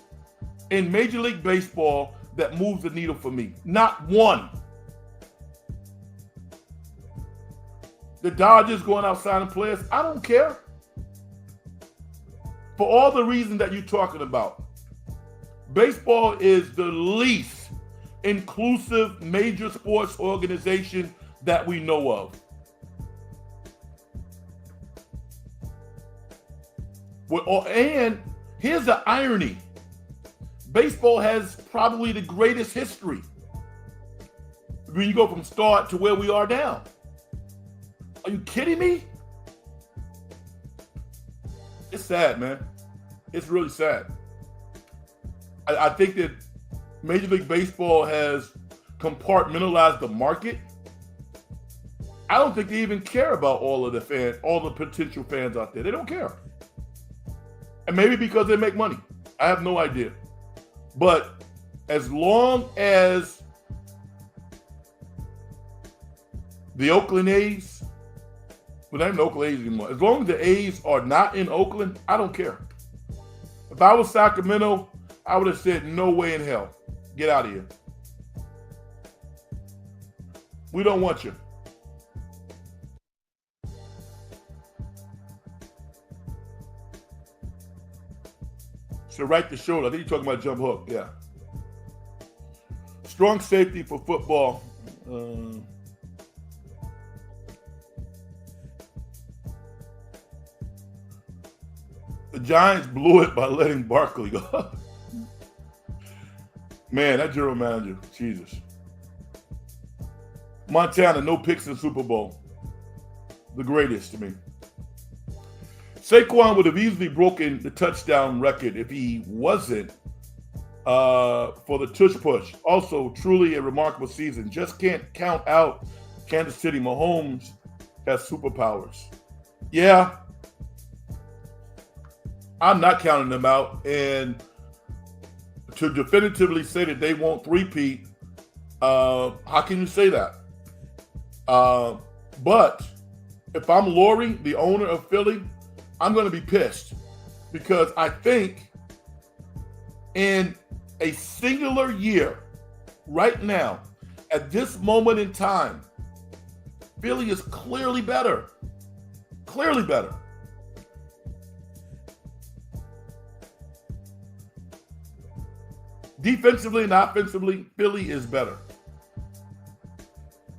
in Major League Baseball that moves the needle for me. Not one. The Dodgers going outside and players, I don't care. For all the reasons that you're talking about. Baseball is the least inclusive major sports organization that we know of. And here's the irony. Baseball has probably the greatest history. When you go from start to where we are now. Are you kidding me? It's sad, man. It's really sad. I think that Major League Baseball has compartmentalized the market. I don't think they even care about all the potential fans out there. They don't care. And maybe because they make money. I have no idea. But as long as the Oakland A's, well, they're not in Oakland A's anymore. As long as the A's are not in Oakland, I don't care. If I was Sacramento, I would have said, no way in hell. Get out of here. We don't want you. So right the shoulder. I think you're talking about jump hook. Yeah. Strong safety for football. The Giants blew it by letting Barkley go. Man, that general manager, Jesus. Montana, no picks in the Super Bowl. The greatest to me. Saquon would have easily broken the touchdown record if he wasn't for the tush push. Also, truly a remarkable season. Just can't count out Kansas City. Mahomes has superpowers. Yeah, I'm not counting them out. And to definitively say that they won't three-peat, how can you say that? But if I'm Lori, the owner of Philly, I'm going to be pissed because I think in a singular year, right now, at this moment in time, Philly is clearly better. Clearly better. Defensively and offensively, Philly is better.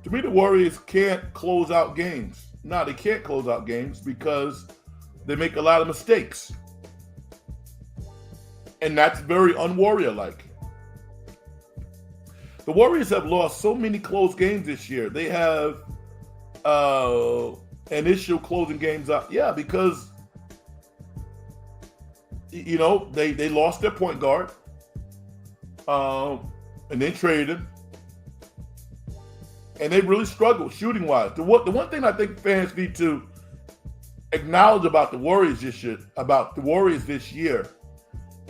To me, the Warriors can't close out games. No, they can't close out games because they make a lot of mistakes. And that's very un-Warrior-like. The Warriors have lost so many close games this year. They have initial closing games up. Yeah, because, they lost their point guard and then traded him. And they really struggled shooting-wise. The one thing I think fans need to acknowledge about the Warriors this year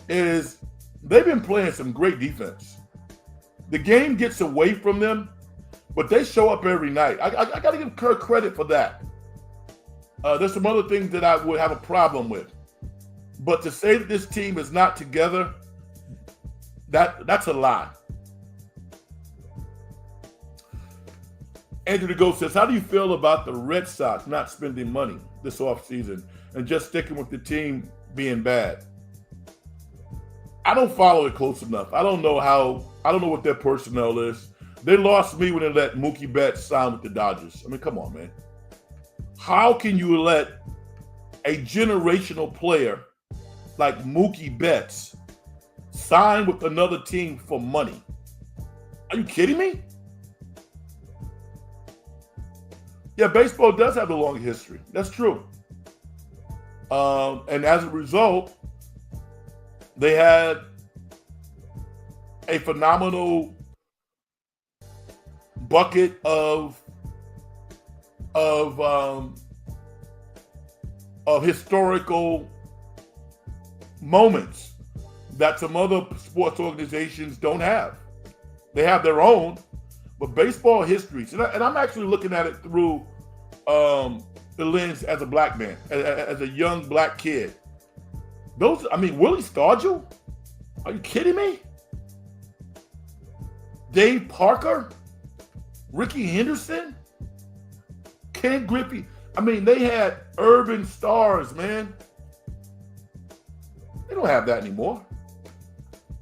is they've been playing some great defense. The game gets away from them, but they show up every night. I got to give Kirk credit for that. There's some other things that I would have a problem with. But to say that this team is not together, that's a lie. Andrew the Ghost says, how do you feel about the Red Sox not spending money this offseason and just sticking with the team being bad? I don't follow it close enough. I don't know what their personnel is. They lost me when they let Mookie Betts sign with the Dodgers. I mean, come on, man. How can you let a generational player like Mookie Betts sign with another team for money? Are you kidding me? Yeah, baseball does have a long history. That's true. And as a result, they had a phenomenal bucket of historical moments that some other sports organizations don't have. They have their own, but baseball history, and I'm actually looking at it through the lens as a black man, as a young black kid. Willie Stargell? Are you kidding me? Dave Parker? Ricky Henderson? Ken Griffey? They had urban stars, man. They don't have that anymore.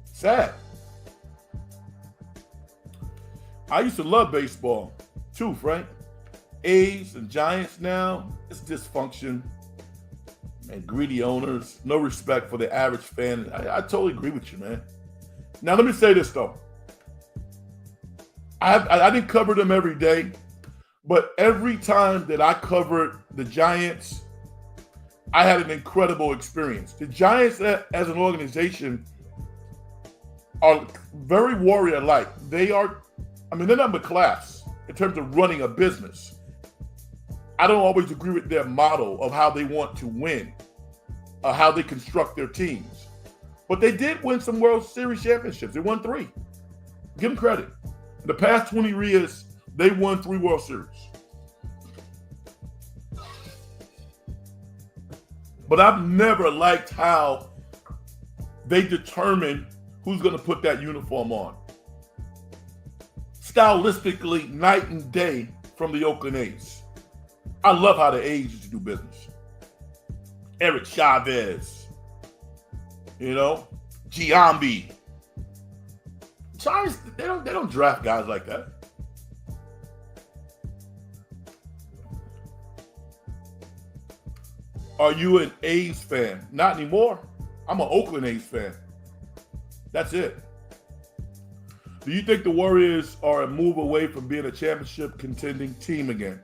Sad. I used to love baseball too, Frank. A's and Giants now, it's dysfunction and greedy owners, no respect for the average fan. I totally agree with you, man. Now, let me say this, though. I didn't cover them every day, but every time that I covered the Giants, I had an incredible experience. The Giants as an organization are very warrior-like. They are, I mean, they're number class in terms of running a business. I don't always agree with their model of how they want to win, how they construct their teams. But they did win some World Series championships. They won 3. Give them credit. In the past 20 years, they won 3 World Series. But I've never liked how they determine who's going to put that uniform on. Stylistically, night and day from the Oakland A's. I love how the A's used to do business. Eric Chavez, Giambi. Giants, they don't draft guys like that. Are you an A's fan? Not anymore. I'm an Oakland A's fan. That's it. Do you think the Warriors are a move away from being a championship contending team again?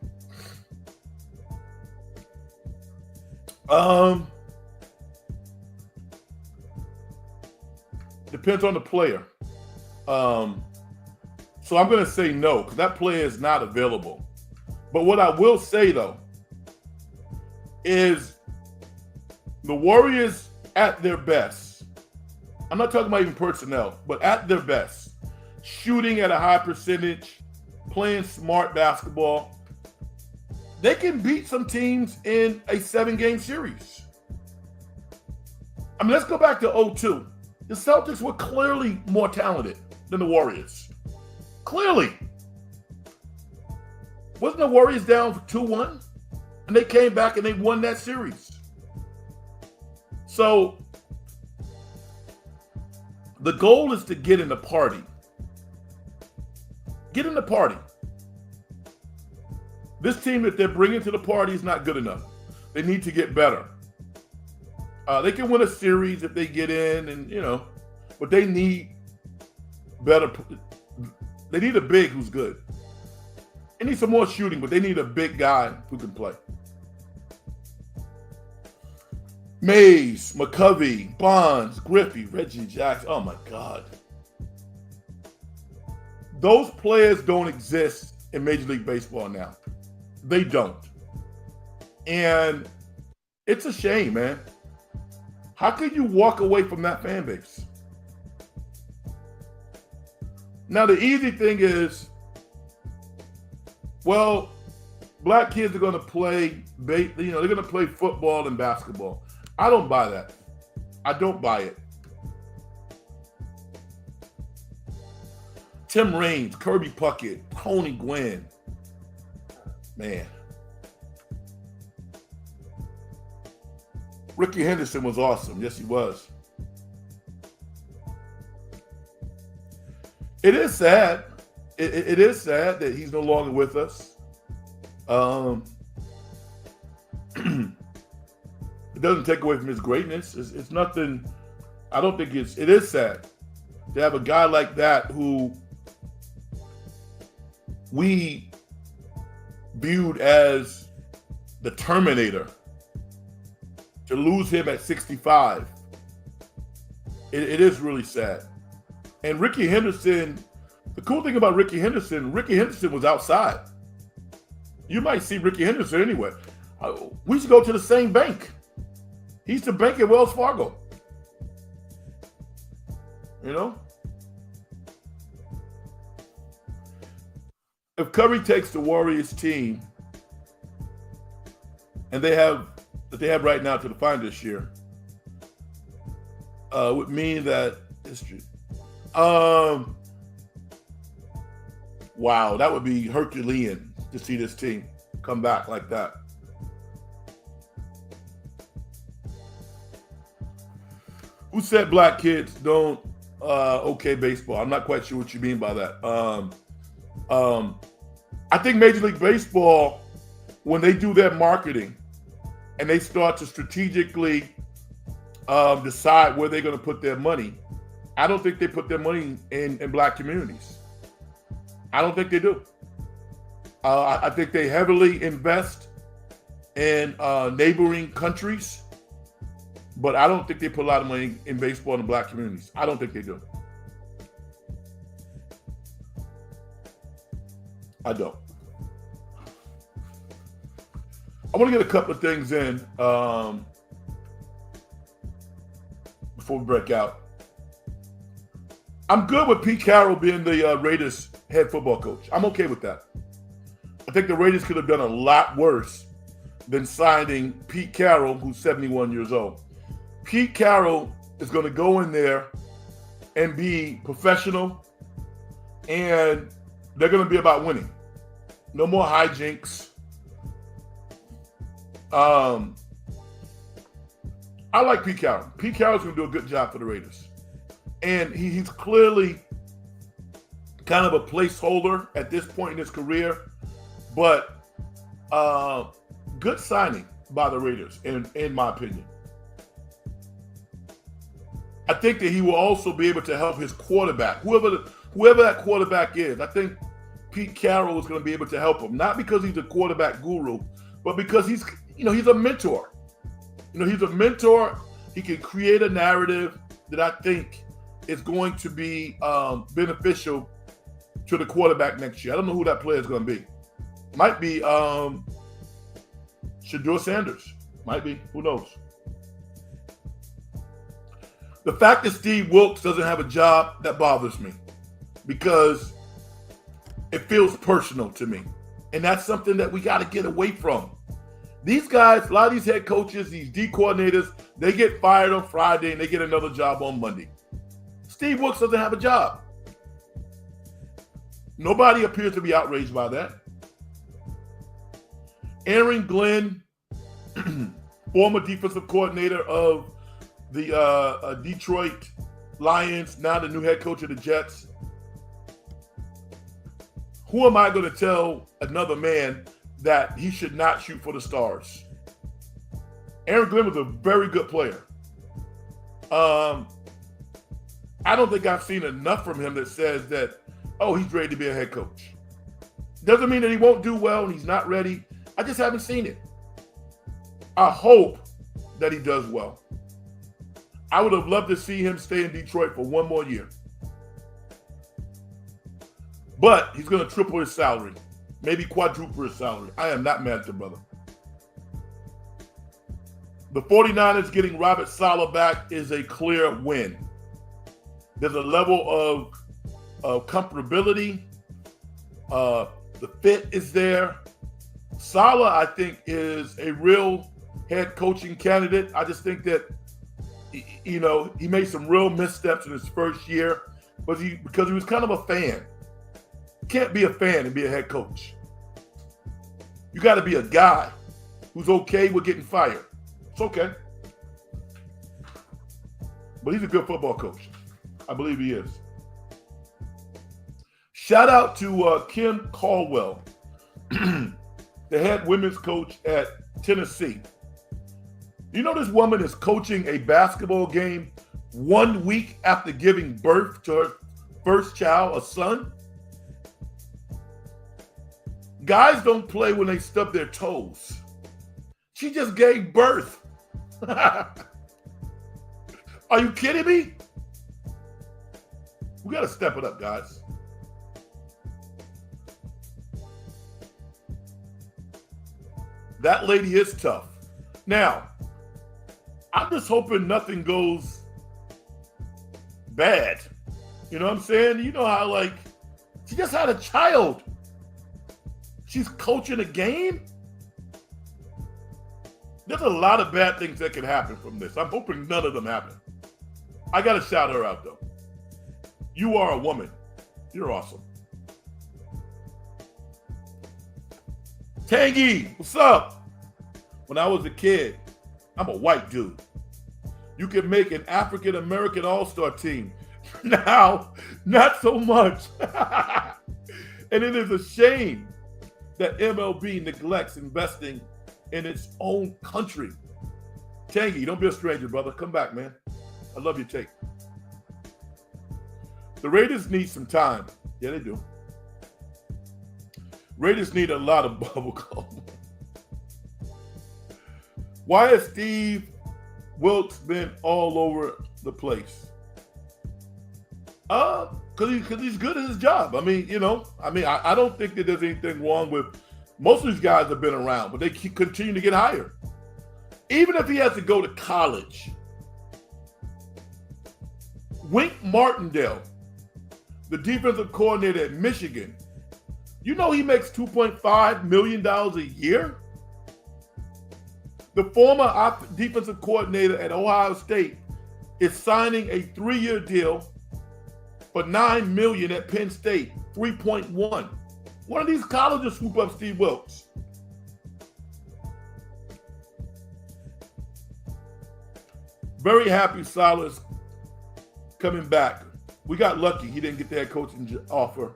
Depends on the player. So I'm going to say no, because that player is not available. But what I will say, though, is the Warriors at their best. I'm not talking about even personnel, but at their best. Shooting at a high percentage, playing smart basketball. They can beat some teams in a 7-game series. I mean, let's go back to 2002. The Celtics were clearly more talented than the Warriors. Clearly. Wasn't the Warriors down 2-1? And they came back and they won that series. So, the goal is to get in the party. Get in the party. This team that they're bringing to the party is not good enough. They need to get better. They can win a series if they get in, and but they need better. They need a big who's good. They need some more shooting, but they need a big guy who can play. Mays, McCovey, Bonds, Griffey, Reggie Jackson. Oh my God. Those players don't exist in Major League Baseball now. They don't. And it's a shame, man. How could you walk away from that fan base? Now, the easy thing is, well, black kids are going to play, they're going to play football and basketball. I don't buy that. I don't buy it. Tim Raines, Kirby Puckett, Tony Gwynn. Man. Ricky Henderson was awesome. Yes, he was. It is sad. It is sad that he's no longer with us. It doesn't take away from his greatness. It's nothing. I don't think it is sad to have a guy like that who we viewed as the Terminator, to lose him at 65. It is really sad. And Ricky Henderson, the cool thing about Ricky Henderson was outside. You might see Ricky Henderson anywhere. We used to go to the same bank. He used to bank at Wells Fargo. If Curry takes the Warriors team, and they have right now to the final this year, would mean that history. Wow, that would be Herculean to see this team come back like that. Who said black kids don't okay baseball? I'm not quite sure what you mean by that. I think Major League Baseball, when they do their marketing and they start to strategically decide where they're going to put their money, I don't think they put their money in black communities. I don't think they do. I think they heavily invest in neighboring countries, but I don't think they put a lot of money in baseball in black communities. I don't think they do. I don't. I want to get a couple of things in before we break out. I'm good with Pete Carroll being the Raiders head football coach. I'm okay with that. I think the Raiders could have done a lot worse than signing Pete Carroll, who's 71 years old. Pete Carroll is going to go in there and be professional, and they're going to be about winning. No more hijinks. I like Pete Carroll. Pete Carroll's going to do a good job for the Raiders. And he's clearly kind of a placeholder at this point in his career. But good signing by the Raiders, in my opinion. I think that he will also be able to help his quarterback, whoever that quarterback is. I think Pete Carroll is going to be able to help him, not because he's a quarterback guru, but because he's a mentor. He's a mentor. He can create a narrative that I think is going to be beneficial to the quarterback next year. I don't know who that player is going to be. Might be Shedeur Sanders. Might be. Who knows? The fact that Steve Wilkes doesn't have a job, that bothers me because it feels personal to me. And that's something that we got to get away from. These guys, a lot of these head coaches, these D coordinators, they get fired on Friday and they get another job on Monday. Steve Wilkes doesn't have a job. Nobody appears to be outraged by that. Aaron Glenn, former defensive coordinator of the Detroit Lions, now the new head coach of the Jets. Who am I going to tell another man that he should not shoot for the stars? Aaron Glenn was a very good player. I don't think I've seen enough from him that says that, oh, he's ready to be a head coach. Doesn't mean that he won't do well and he's not ready. I just haven't seen it. I hope that he does well. I would have loved to see him stay in Detroit for one more year. But he's going to triple his salary, maybe quadruple his salary. I am not mad at the brother. The 49ers getting Robert Saleh back is a clear win. There's a level of comfortability. The fit is there. Saleh, I think, is a real head coaching candidate. I just think that, he made some real missteps in his first year, because he was kind of a fan. You can't be a fan and be a head coach. You got to be a guy who's okay with getting fired. It's okay. But he's a good football coach. I believe he is. Shout out to Kim Caldwell, the head women's coach at Tennessee. You know, this woman is coaching a basketball game 1 week after giving birth to her first child, a son. Guys don't play when they stub their toes. She just gave birth. Are you kidding me? We got to step it up, guys. That lady is tough. Now, I'm just hoping nothing goes bad. You know what I'm saying? You know how, she just had a child. She's coaching a game? There's a lot of bad things that can happen from this. I'm hoping none of them happen. I got to shout her out, though. You are a woman. You're awesome. Tangy, what's up? When I was a kid, I'm a white dude. You can make an African-American all-star team. Now, not so much. And it is a shame that MLB neglects investing in its own country. Tangy, don't be a stranger, brother. Come back, man. I love your take. The Raiders need some time. Yeah, they do. Raiders need a lot of bubble gum. Why has Steve Wilkes been all over the place? Because he's good at his job. I mean, I don't think that there's anything wrong with most of these guys have been around, but they continue to get hired. Even if he has to go to college. Wink Martindale, the defensive coordinator at Michigan, you know he makes $2.5 million a year? The former defensive coordinator at Ohio State is signing a 3-year deal for $9 million at Penn State, 3.1. One of these colleges swoop up Steve Wilkes. Very happy Saleh's coming back. We got lucky he didn't get that coaching offer.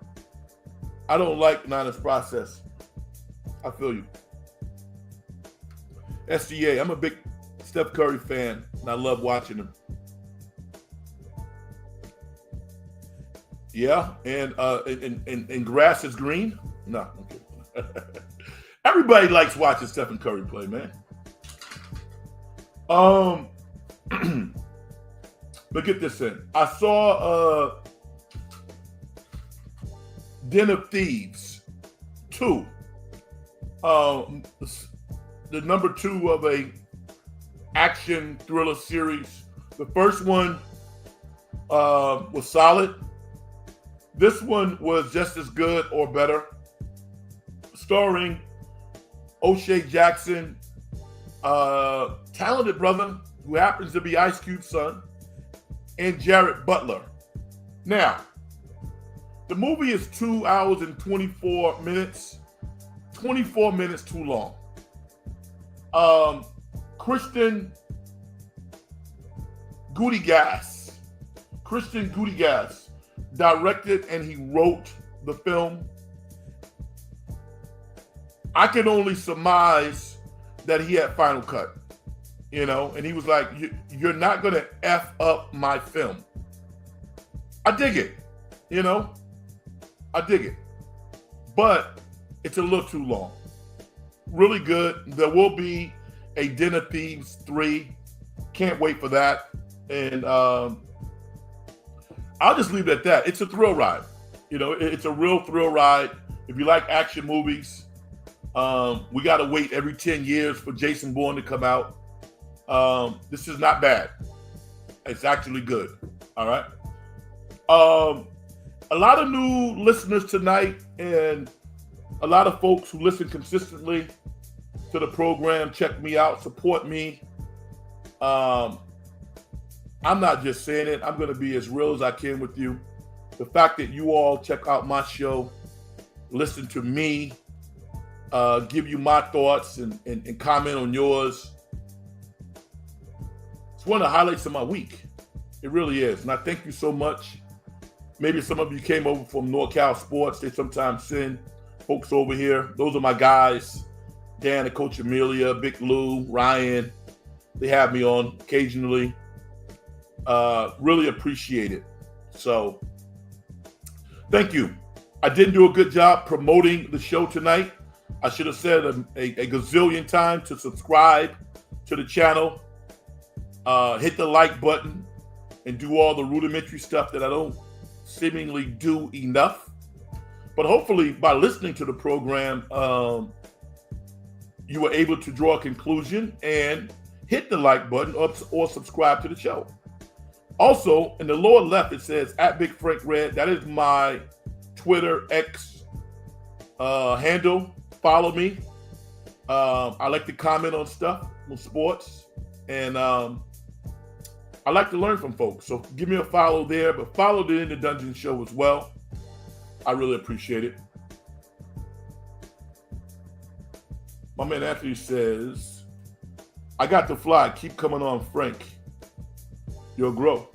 I don't like Niners process. I feel you. SGA, I'm a big Steph Curry fan, and I love watching him. Yeah, and grass is green? No, okay. Everybody likes watching Stephen Curry play, man. But get this in. I saw Den of Thieves 2. The number 2 of a action thriller series. The first one was solid. This one was just as good or better. Starring O'Shea Jackson, talented brother who happens to be Ice Cube's son, and Jared Butler. Now, the movie is 2 hours and 24 minutes. 24 minutes too long. Christian Gudigas directed and he wrote the film. I can only surmise that he had final cut, and he was like, you're not going to F up my film. I dig it, I dig it. But it's a little too long. Really good. There will be a Den of Thieves 3. Can't wait for that. And I'll just leave it at that. It's a thrill ride. It's a real thrill ride. If you like action movies, we got to wait every 10 years for Jason Bourne to come out. This is not bad. It's actually good. All right. A lot of new listeners tonight and a lot of folks who listen consistently to the program. Check me out. Support me. I'm not just saying it. I'm going to be as real as I can with you. The fact that you all check out my show, listen to me, give you my thoughts and comment on yours. It's one of the highlights of my week. It really is. And I thank you so much. Maybe some of you came over from NorCal Sports. They sometimes send folks over here. Those are my guys. Dan and Coach Amelia, Big Lou, Ryan. They have me on occasionally. Really appreciate it. So, thank you. I didn't do a good job promoting the show tonight. I should have said a gazillion times to subscribe to the channel, hit the like button, and do all the rudimentary stuff that I don't seemingly do enough. But hopefully, by listening to the program, you were able to draw a conclusion and hit the like button or subscribe to the show. Also, in the lower left, it says @BigFrankRed. That is my Twitter X handle. Follow me. I like to comment on stuff, on sports, and I like to learn from folks. So give me a follow there, but follow the In the Dungeon show as well. I really appreciate it. My man Anthony says, I got to fly. Keep coming on, Frank. You'll grow.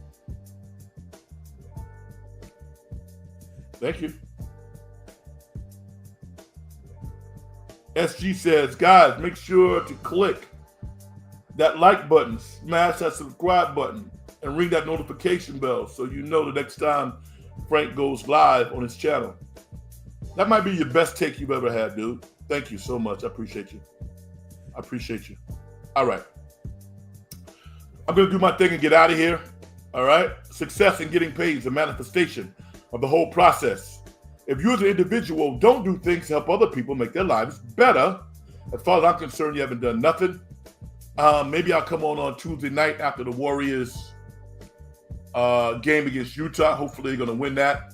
Thank you. SG says, guys, make sure to click that like button, smash that subscribe button, and ring that notification bell so you know the next time Frank goes live on his channel. That might be your best take you've ever had, dude. Thank you so much. I appreciate you. All right. I'm going to do my thing and get out of here. All right? Success in getting paid is a manifestation of the whole process. If you as an individual don't do things to help other people make their lives better, as far as I'm concerned, you haven't done nothing. Maybe I'll come on Tuesday night after the Warriors game against Utah. Hopefully they're going to win that.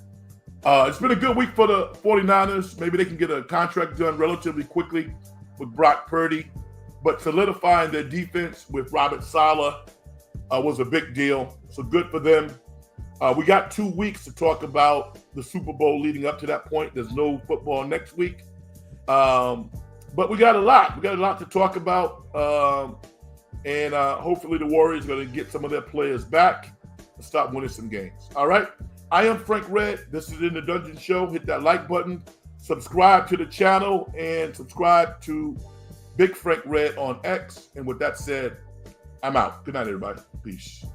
It's been a good week for the 49ers. Maybe they can get a contract done relatively quickly with Brock Purdy. But solidifying their defense with Robert Saleh was a big deal. So good for them. We got 2 weeks to talk about the Super Bowl leading up to that point. There's no football next week. But we got a lot. We got a lot to talk about. And hopefully the Warriors are going to get some of their players back and start winning some games. All right. I am Frank Red. This is In the Dungeon Show. Hit that like button. Subscribe to the channel and subscribe to Big Frank Red on X. And with that said, I'm out. Good night, everybody. Peace.